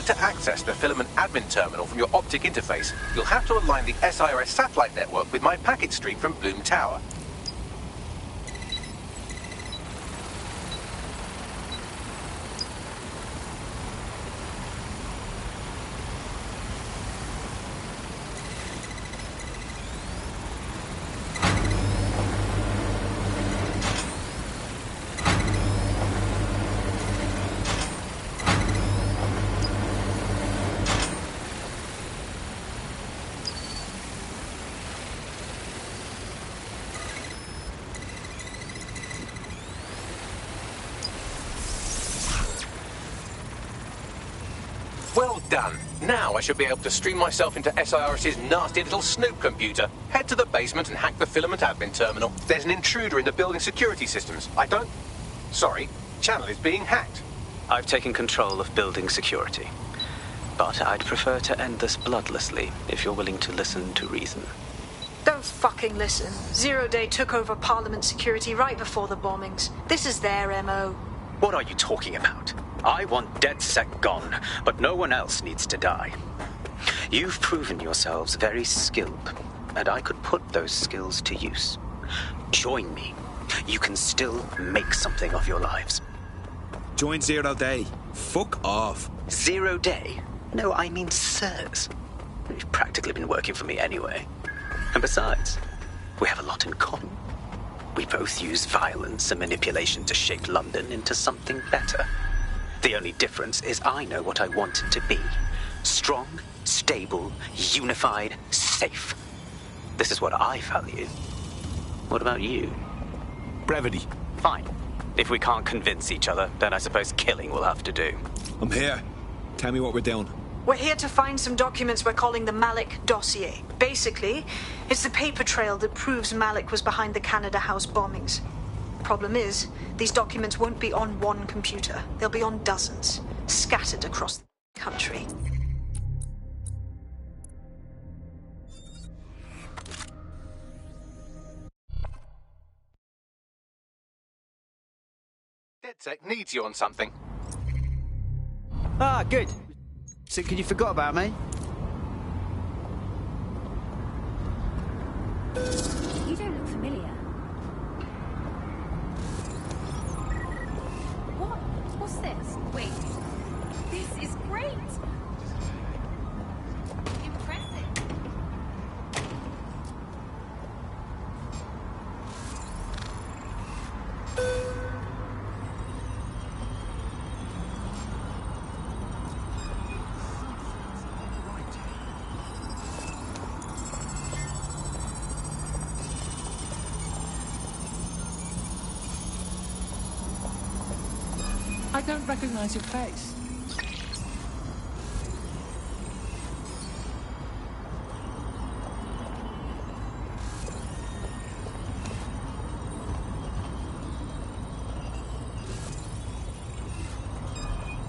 to access the filament admin terminal from your optic interface, you'll have to align the SIRS satellite network with my packet stream from Bloom Tower. Well done. Now I should be able to stream myself into SIRS's nasty little Snoop computer, head to the basement and hack the filament admin terminal. There's an intruder in the building security systems. Sorry, channel is being hacked. I've taken control of building security. But I'd prefer to end this bloodlessly, if you're willing to listen to reason. Don't fucking listen. Zero Day took over Parliament security right before the bombings. This is their MO. What are you talking about? I want DedSec gone, but no one else needs to die. You've proven yourselves very skilled, and I could put those skills to use. Join me. You can still make something of your lives. Join Zero Day. Fuck off. Zero Day? No, I mean SIRS. You've practically been working for me anyway. And besides, we have a lot in common. We both use violence and manipulation to shape London into something better. The only difference is I know what I want it to be. Strong, stable, unified, safe. This is what I value. What about you? Brevity. Fine. If we can't convince each other, then I suppose killing will have to do. I'm here. Tell me what we're doing. We're here to find some documents we're calling the Malik dossier. Basically, it's the paper trail that proves Malik was behind the Canada House bombings. Problem is, these documents won't be on one computer. They'll be on dozens, scattered across the country. DedSec needs you on something. Ah, good. So, you forgot about me? You don't look familiar. What's this? Wait. This is great! Impressive. I don't recognize your face.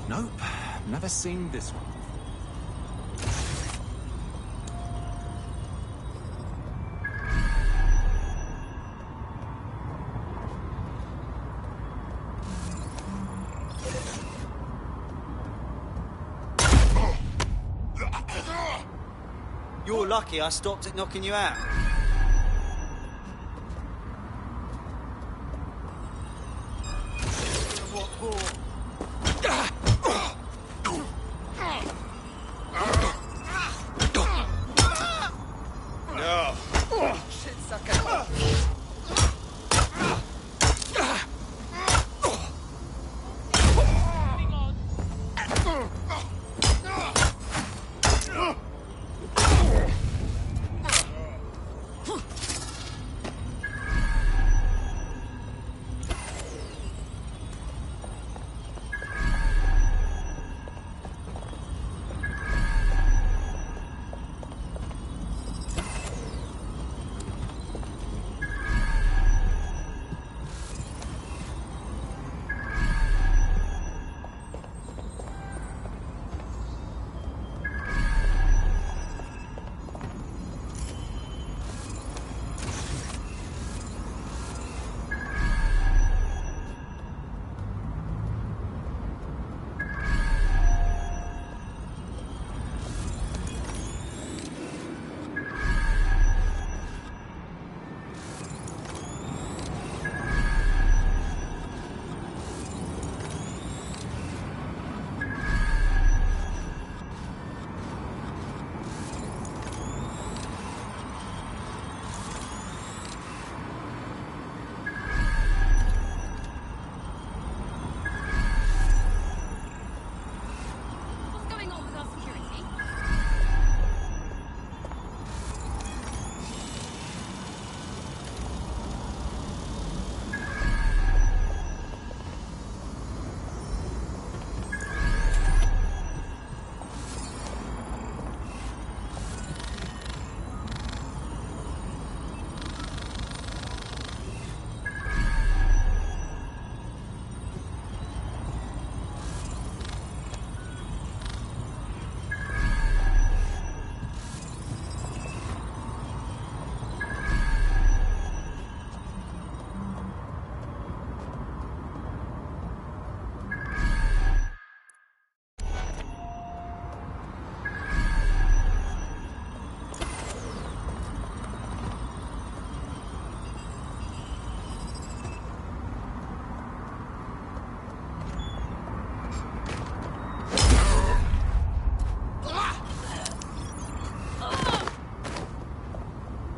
Nope, never seen this one. You're lucky I stopped at knocking you out.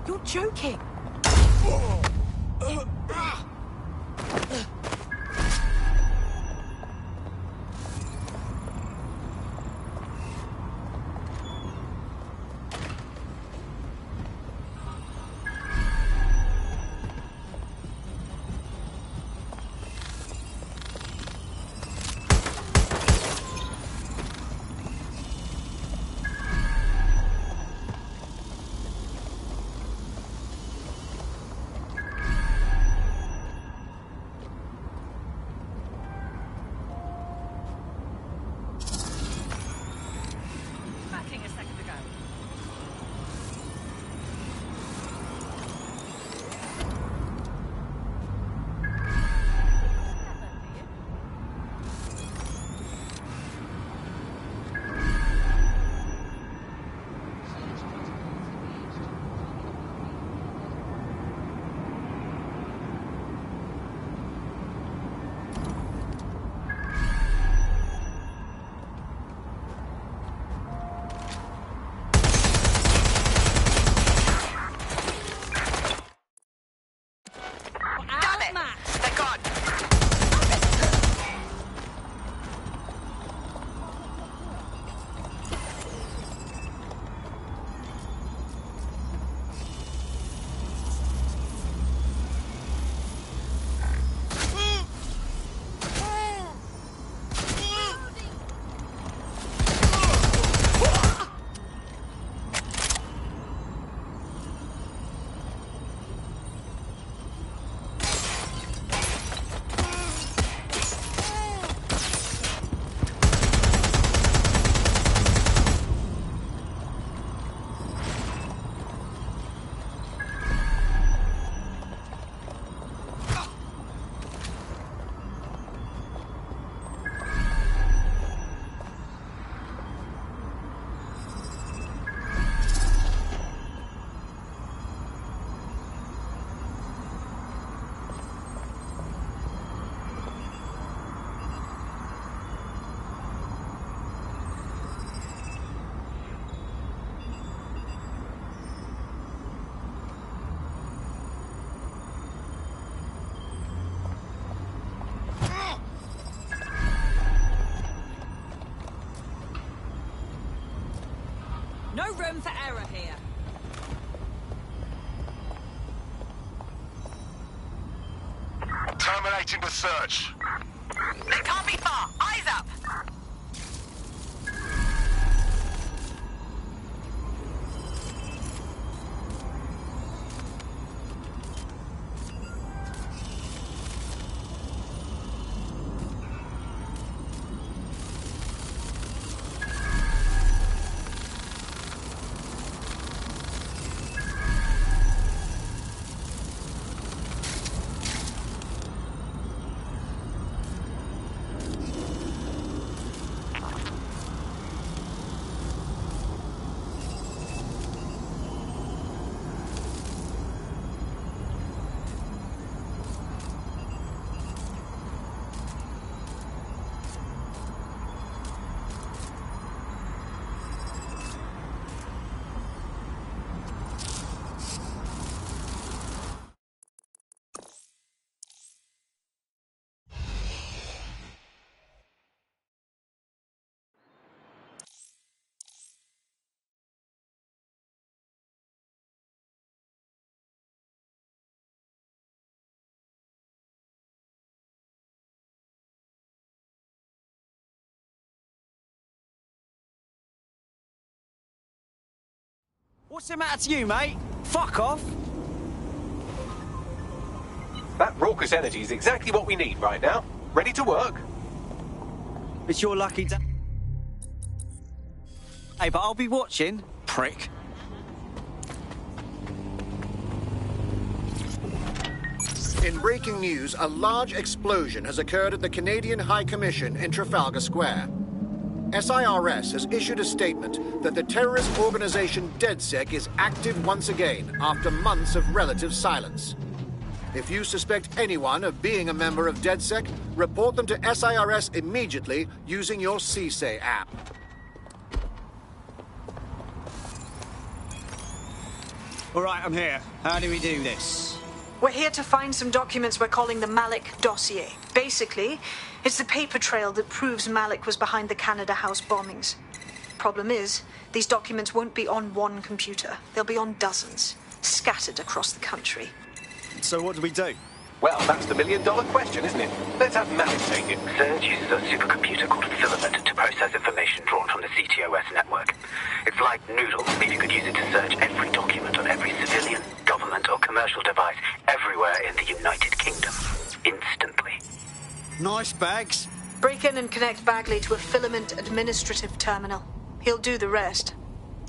You're joking. No room for error here. Terminating the search. They can't be far. Eyes up! What's the matter to you, mate? Fuck off! That raucous energy is exactly what we need right now. Ready to work? It's your lucky day. Hey, but I'll be watching, prick. In breaking news, a large explosion has occurred at the Canadian High Commission in Trafalgar Square. SIRS has issued a statement that the terrorist organization DedSec is active once again after months of relative silence. If you suspect anyone of being a member of DedSec, report them to SIRS immediately using your CSAY app. All right, I'm here. How do we do this? We're here to find some documents we're calling the Malik dossier. Basically, it's the paper trail that proves Malik was behind the Canada House bombings. Problem is, these documents won't be on one computer. They'll be on dozens, scattered across the country. So what do we do? Well, that's the million-dollar question, isn't it? Let's have Malik take it. Surge uses a supercomputer called Filament to process information drawn from the CTOS network. It's like Noodle, if you could use it to search every document on every civilian, government or commercial device everywhere in the United Kingdom. Instantly. Nice bags. Break in and connect Bagley to a Filament administrative terminal. He'll do the rest.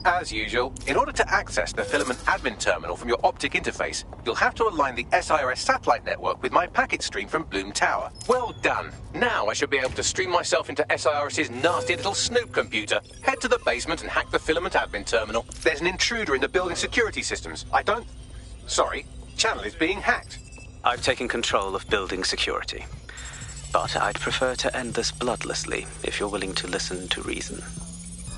As usual, in order to access the Filament admin terminal from your optic interface, you'll have to align the SIRS satellite network with my packet stream from Bloom Tower. Well done. Now I should be able to stream myself into SIRS's nasty little Snoop computer, head to the basement and hack the Filament admin terminal. There's an intruder in the building security systems. Sorry, channel is being hacked. I've taken control of building security. But I'd prefer to end this bloodlessly, if you're willing to listen to reason.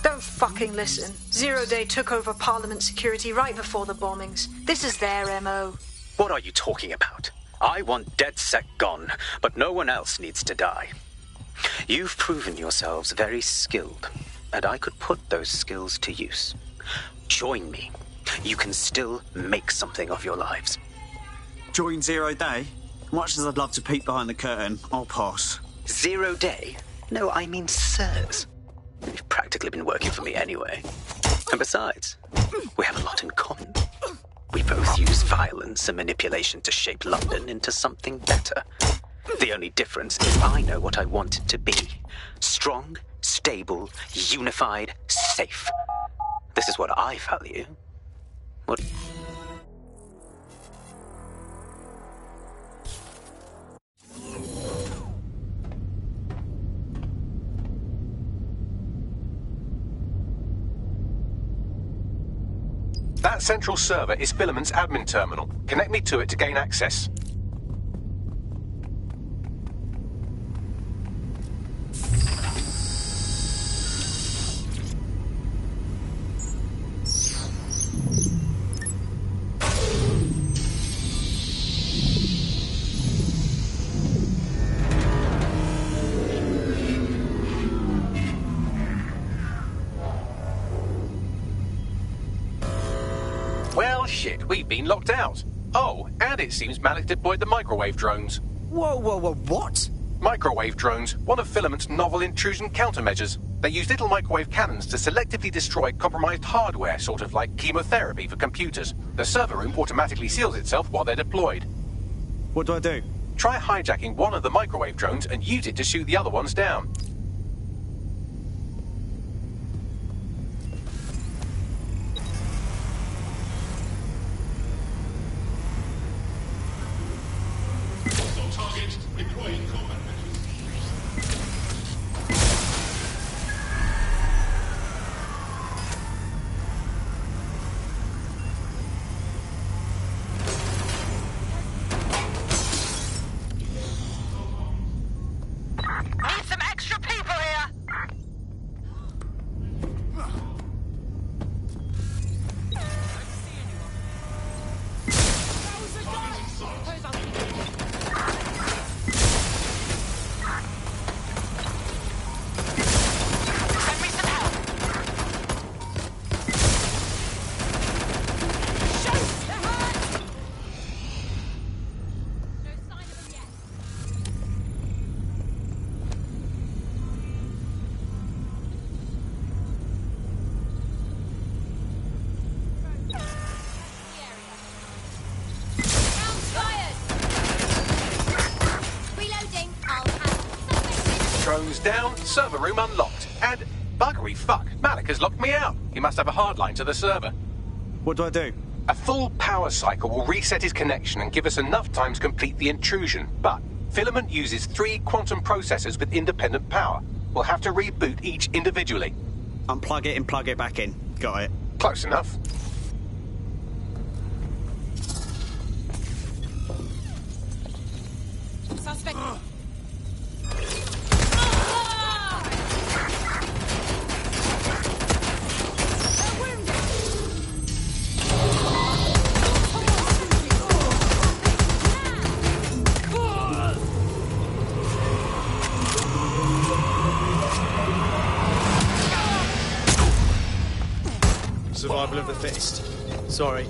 Don't fucking listen. Zero Day took over Parliament security right before the bombings. This is their MO. What are you talking about? I want DedSec gone, but no one else needs to die. You've proven yourselves very skilled, and I could put those skills to use. Join me. You can still make something of your lives. Join Zero Day? Much as I'd love to peek behind the curtain, I'll pass. Zero Day? No, I mean SIRS. You've practically been working for me anyway. And besides, we have a lot in common. We both use violence and manipulation to shape London into something better. The only difference is I know what I want it to be. Strong, stable, unified, safe. This is what I value. What... That central server is Filament's admin terminal. Connect me to it to gain access. Well, shit, we've been locked out. Oh, and it seems Malik deployed the microwave drones. Whoa, what? Microwave drones, one of Filament's novel intrusion countermeasures. They use little microwave cannons to selectively destroy compromised hardware, sort of like chemotherapy for computers. The server room automatically seals itself while they're deployed. What do I do? Try hijacking one of the microwave drones and use it to shoot the other ones down. Need some extra people here! Send me some help! Shoot! They're hurt! No sign of them yet. Drones down, server room unlocked. And buggery fuck, Malik has locked me out. He must have a hardline to the server. What do I do? A full power cycle will reset his connection and give us enough time to complete the intrusion. But Filament uses 3 quantum processors with independent power. We'll have to reboot each individually. Unplug it and plug it back in. Got it. Close enough. Suspect. fist. Sorry.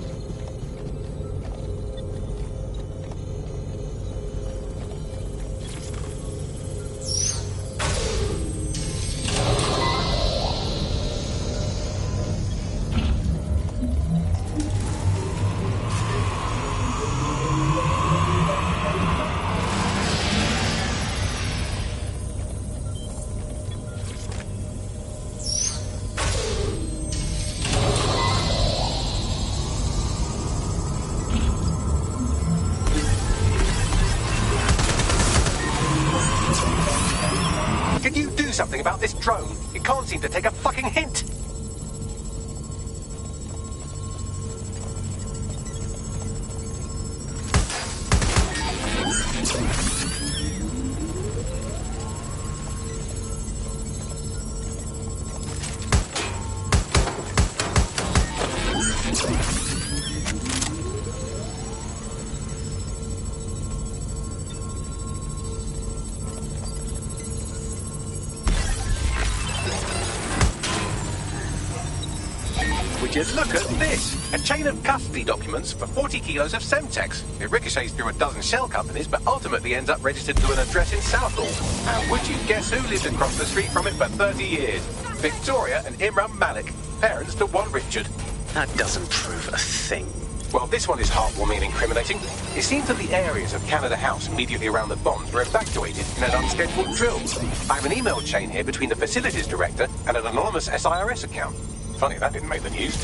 Can you do something about this drone? It can't seem to take a fucking hint. Just look at this! A chain of custody documents for 40 kilos of Semtex. It ricochets through a dozen shell companies, but ultimately ends up registered to an address in Southall. And would you guess who lived across the street from it for 30 years? Victoria and Imran Malik, parents to one Richard. That doesn't prove a thing. Well, this one is heartwarming and incriminating. It seems that the areas of Canada House immediately around the bombs were evacuated in an unscheduled drill. I have an email chain here between the facilities director and an anonymous SIRS account. Funny that didn't make the news.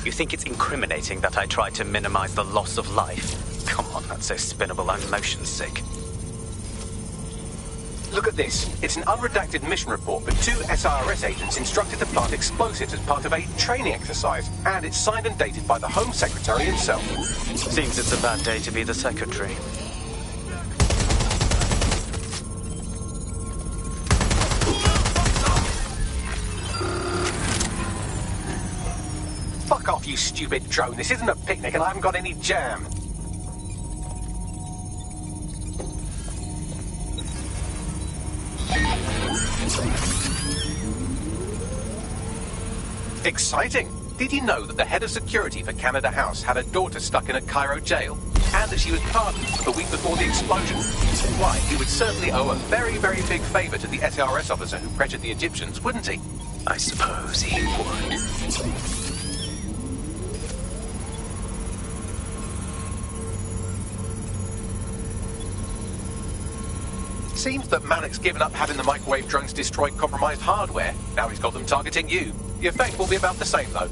You think it's incriminating that I tried to minimize the loss of life? Come on, that's so spinnable, I'm motion sick. Look at this. It's an unredacted mission report for 2 SIRS agents instructed to plant explosives as part of a training exercise. And it's signed and dated by the Home Secretary himself. Seems it's a bad day to be the Secretary. Fuck off, you stupid drone. This isn't a picnic and I haven't got any jam. Exciting! Did you know that the head of security for Canada House had a daughter stuck in a Cairo jail? And that she was pardoned the week before the explosion? Why, he would certainly owe a very, very big favour to the SRS officer who pressured the Egyptians, wouldn't he? I suppose he would. Seems that Malik's given up having the microwave drones destroy compromised hardware. Now he's got them targeting you. The effect will be about the same, though.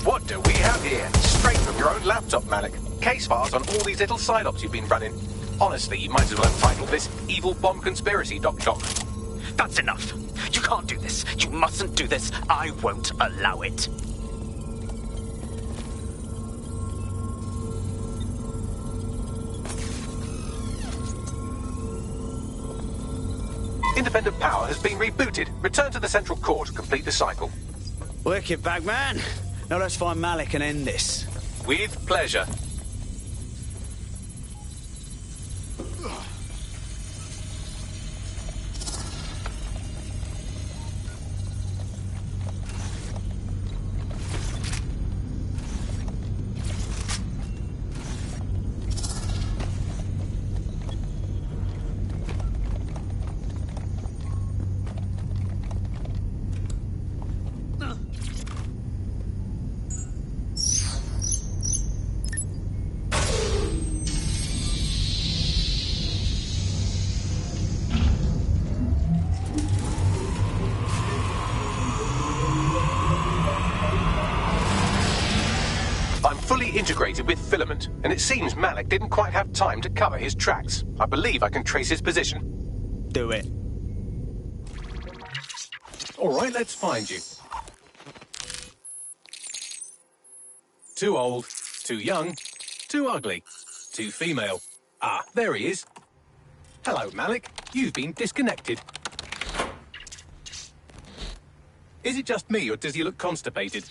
What do we have here? Straight from your own laptop, Malik. Case files on all these little side ops you've been running. Honestly, you might as well have titled this Evil Bomb Conspiracy, Doc. That's enough. You can't do this. You mustn't do this. I won't allow it. Independent power has been rebooted. Return to the central core to complete the cycle. Wicked, Bagman. Now let's find Malik and end this. With pleasure. Integrated with Filament, and it seems Malik didn't quite have time to cover his tracks. I believe I can trace his position. Do it. All right, let's find you. Too old, too young, too ugly, too female. Ah, there he is. Hello, Malik. You've been disconnected. Is it just me, or does he look constipated?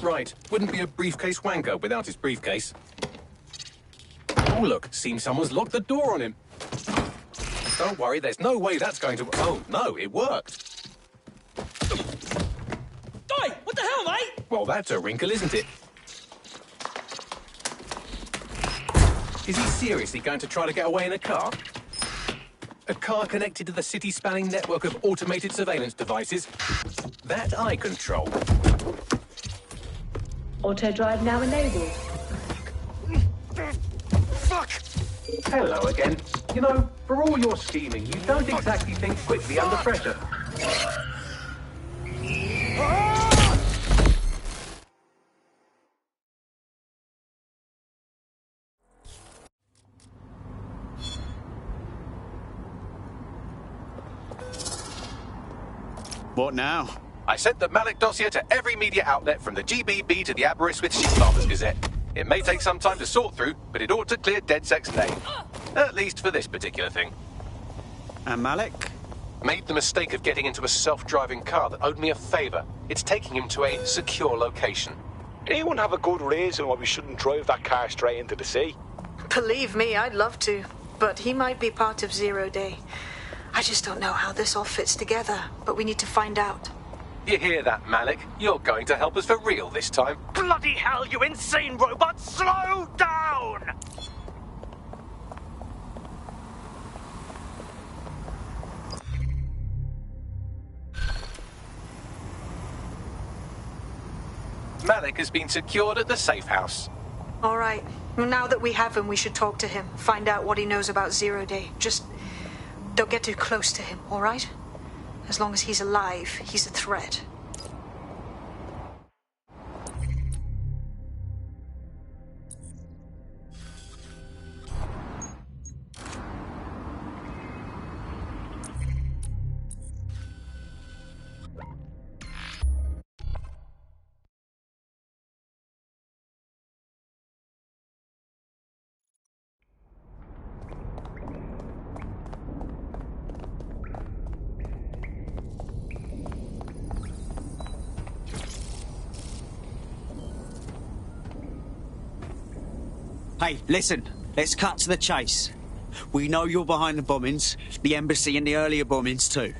Right, wouldn't be a briefcase wanker without his briefcase. Oh look, seems someone's locked the door on him. Don't worry, there's no way that's going to... Oh, no, it worked. Oi, what the hell, mate? Well, that's a wrinkle, isn't it? Is he seriously going to try to get away in a car? A car connected to the city-spanning network of automated surveillance devices that I control. Auto drive now enabled. Fuck! Hello again. You know, for all your scheming, you don't exactly think quickly under pressure. What now? I sent the Malik dossier to every media outlet from the GBB to the Aberystwyth Sheep Farmers Gazette. It may take some time to sort through, but it ought to clear DedSec's name. At least for this particular thing. And Malik? Made the mistake of getting into a self-driving car that owed me a favour. It's taking him to a secure location. Anyone have a good reason why we shouldn't drive that car straight into the sea? Believe me, I'd love to. But he might be part of Zero Day. I just don't know how this all fits together, but we need to find out. You hear that, Malik? You're going to help us for real this time. Bloody hell, you insane robot! Slow down! Malik has been secured at the safe house. All right. Now that we have him, we should talk to him. Find out what he knows about Zero Day. Just don't get too close to him, all right? As long as he's alive, he's a threat. Hey, listen. Let's cut to the chase. We know you're behind the bombings, the embassy and the earlier bombings too.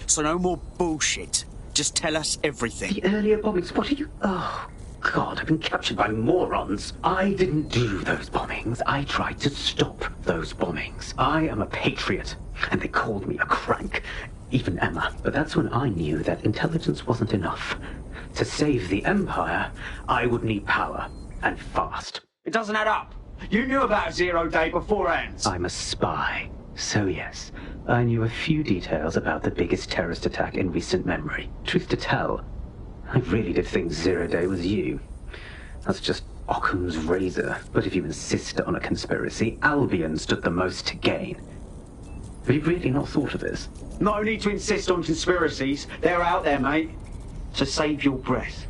So no more bullshit. Just tell us everything. The earlier bombings? What are you... Oh, God, I've been captured by morons. I didn't do those bombings. I tried to stop those bombings. I am a patriot, and they called me a crank. Even Emma. But that's when I knew that intelligence wasn't enough. To save the Empire, I would need power, and fast. It doesn't add up. You knew about Zero Day beforehand. I'm a spy. So yes, I knew a few details about the biggest terrorist attack in recent memory. Truth to tell, I really did think Zero Day was you. That's just Occam's razor. But if you insist on a conspiracy, Albion stood the most to gain. Have you really not thought of this? No need to insist on conspiracies. They're out there, mate. So save your breath.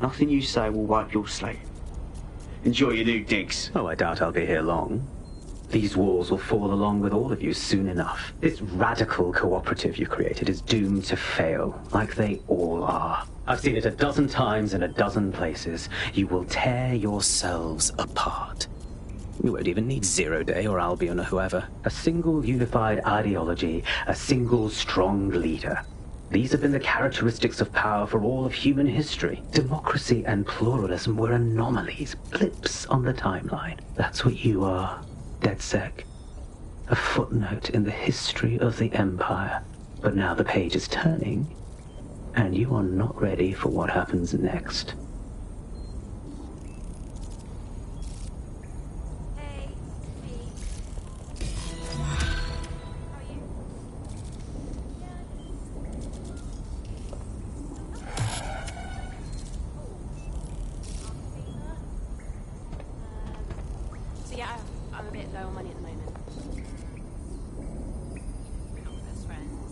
Nothing you say will wipe your slate. Enjoy your new digs. Oh, I doubt I'll be here long. These walls will fall along with all of you soon enough. This radical cooperative you created is doomed to fail, like they all are. I've seen it a dozen times in a dozen places. You will tear yourselves apart. You won't even need Zero Day or Albion or whoever. A single unified ideology, a single strong leader. These have been the characteristics of power for all of human history. Democracy and pluralism were anomalies, blips on the timeline. That's what you are, DedSec. A footnote in the history of the Empire. But now the page is turning, and you are not ready for what happens next.